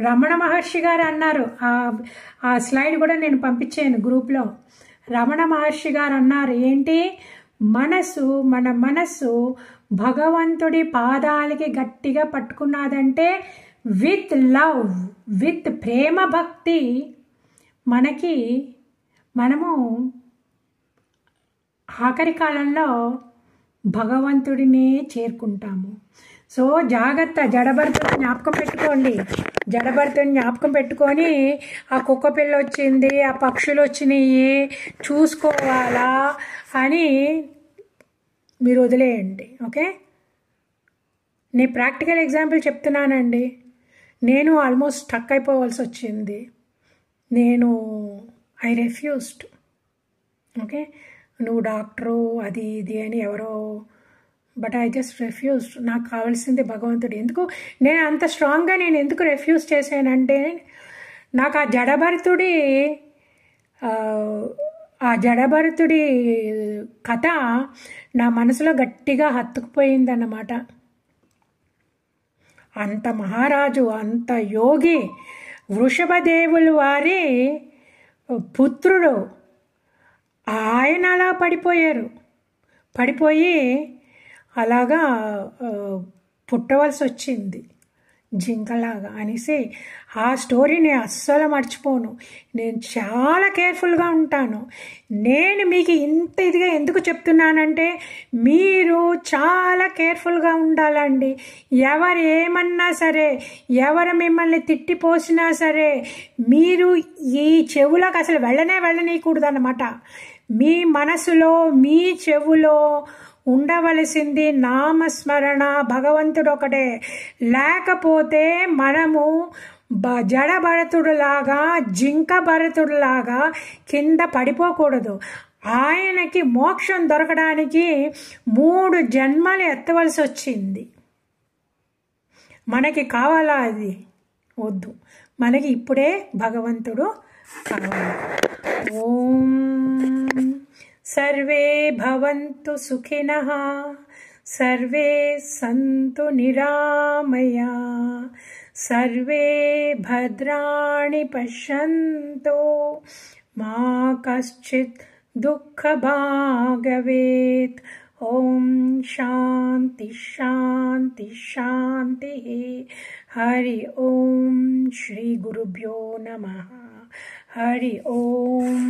రమణ మహర్షి గారు అన్నారు, ఆ స్లైడ్ కూడా నేను పంపించాను గ్రూప్లో. రమణ మహర్షి గారు అన్నారు ఏంటి, మన మనస్సు భగవంతుడి పాదాలకి గట్టిగా పట్టుకున్నదంటే విత్ లవ్, విత్ ప్రేమ భక్తి మనము ఆఖరి కాలంలో భగవంతుడినే చేరుకుంటాము. సో జాగ్రత్త, జడభరతుని జ్ఞాపకం పెట్టుకోండి. జడభరతుని జ్ఞాపకం పెట్టుకొని ఆ కుక్క పిల్ల వచ్చింది, ఆ పక్షులు వచ్చినాయి, చూసుకోవాలా అని మీరు వదిలేయండి. ఓకే, నేను ప్రాక్టికల్ ఎగ్జాంపుల్ చెప్తున్నానండి. నేను ఆల్మోస్ట్ స్టక్ అయిపోవాల్సి వచ్చింది. I refused. ఓకే, నువ్వు డాక్టరు అది ఇది అని ఎవరో, బట్ ఐ జస్ట్ రెఫ్యూజ్డ్. నాకు కావాల్సింది భగవంతుడు. ఎందుకు నేను అంత స్ట్రాంగ్గా ఎందుకు రెఫ్యూజ్ చేశానంటే, నాకు ఆ జడభరతుడి కథ నా మనసులో గట్టిగా హత్తుకుపోయిందన్నమాట. అంత మహారాజు, అంత యోగి, వృషభదేవులు వారి పుత్రుడు, ఆయన అలా పడిపోయి అలాగా పుట్టవలసి వచ్చింది జింకలాగా అనేసి ఆ స్టోరీని అస్సలు మర్చిపోను. నేను చాలా కేర్ఫుల్గా ఉంటాను. నేను మీకు ఇంత ఇదిగా ఎందుకు చెప్తున్నానంటే, మీరు చాలా కేర్ఫుల్గా ఉండాలండి. ఎవరు ఏమన్నా సరే, ఎవరు మిమ్మల్ని తిట్టిపోసినా సరే, మీరు ఈ చెవులకు అసలు వెళ్ళనీయకూడదు అన్నమాట. మీ మనసులో, మీ చెవులో ఉండవలసింది నామస్మరణ, భగవంతుడు ఒకటే. లేకపోతే మనము జడభరతుడులాగా, జింక భరతుడులాగా కింద పడిపోకూడదు. ఆయనకి మోక్షం దొరకడానికి 3 జన్మలు ఎత్తవలసి వచ్చింది. మనకి కావాలా? అది వద్దు. మనకి ఇప్పుడే భగవంతుడు కావాలి. ఓం సర్వే భవంతు సుఖినః, సర్వే సంతు నిరామయా, సర్వే భద్రాణి పశ్యంతు, మా కశ్చిత్ దుఃఖభాగ్ భవేత్. ఓం శాంతి శాంతి శాంతి. హరి ఓం. శ్రీ గురుభ్యో నమః. హరి ఓం.